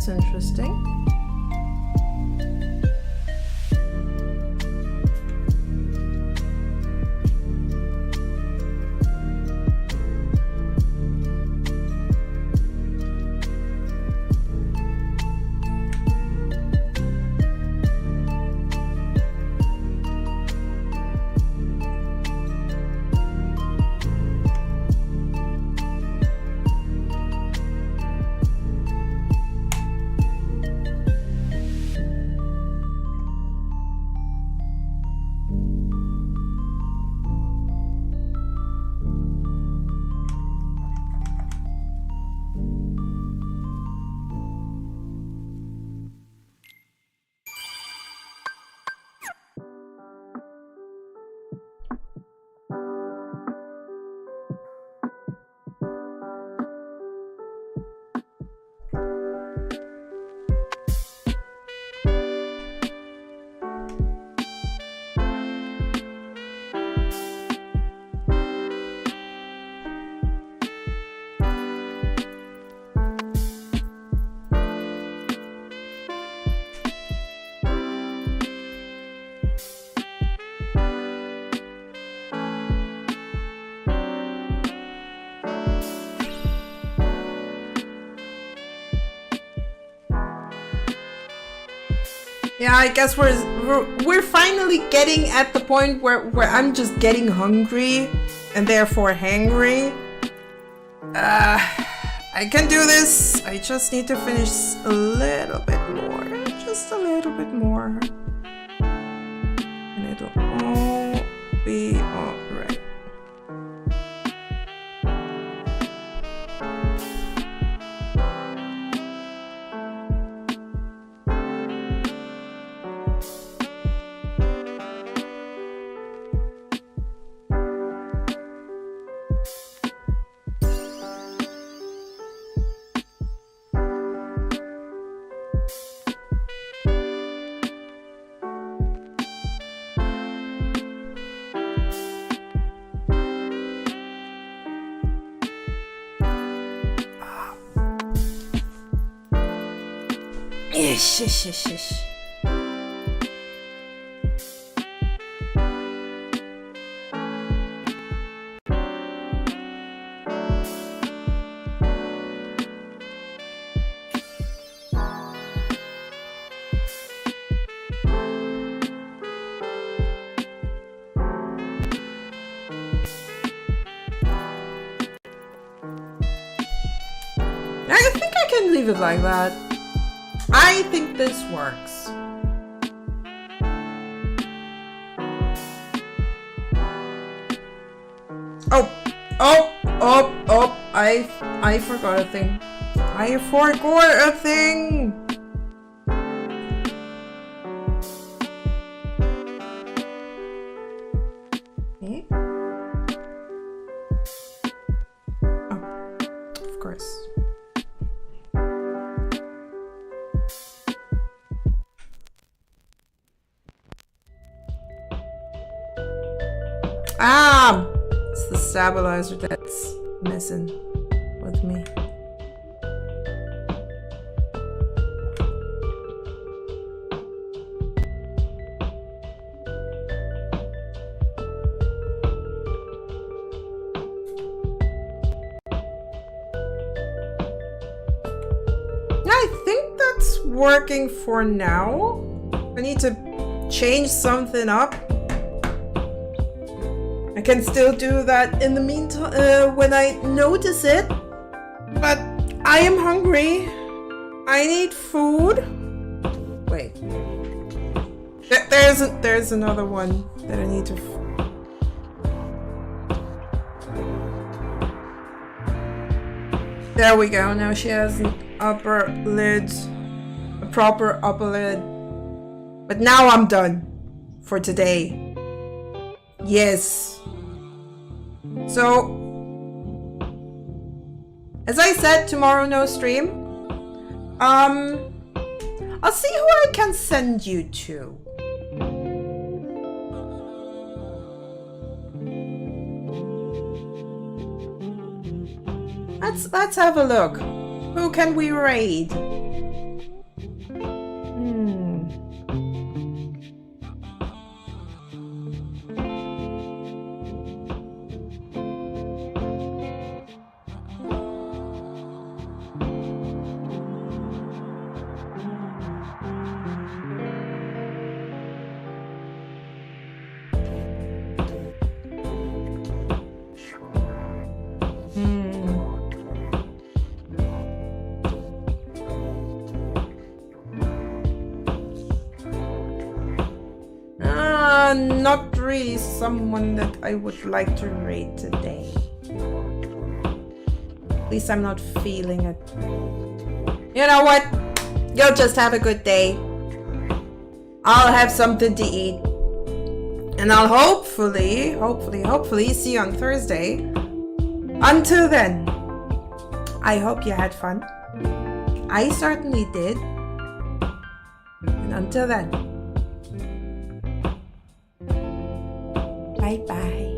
That's interesting. Yeah, I guess we're finally getting at the point where I'm just getting hungry and therefore hangry. I can do this. I just need to finish a little bit more. Just a little bit more. And it'll all be alright. Ish. I think I can leave it like that. I think this works. Oh, I forgot a thing. I forgot a thing. Okay. Oh, of course. Ah! It's the stabilizer that's messing with me. I think that's working for now. I need to change something up. I can still do that in the meantime when I notice it. But I am hungry. I need food. Wait. There's another one that I need to. There we go. Now she has an upper lid, a proper upper lid. But now I'm done for today. Yes. So, as I said, tomorrow no stream. I'll see who I can send you to. Let's have a look. Who can we raid? not really someone that I would like to rate today. At least I'm not feeling it. You know what? You'll just have a good day. I'll have something to eat. And I'll hopefully see you on Thursday. Until then, I hope you had fun. I certainly did. And until then, bye-bye.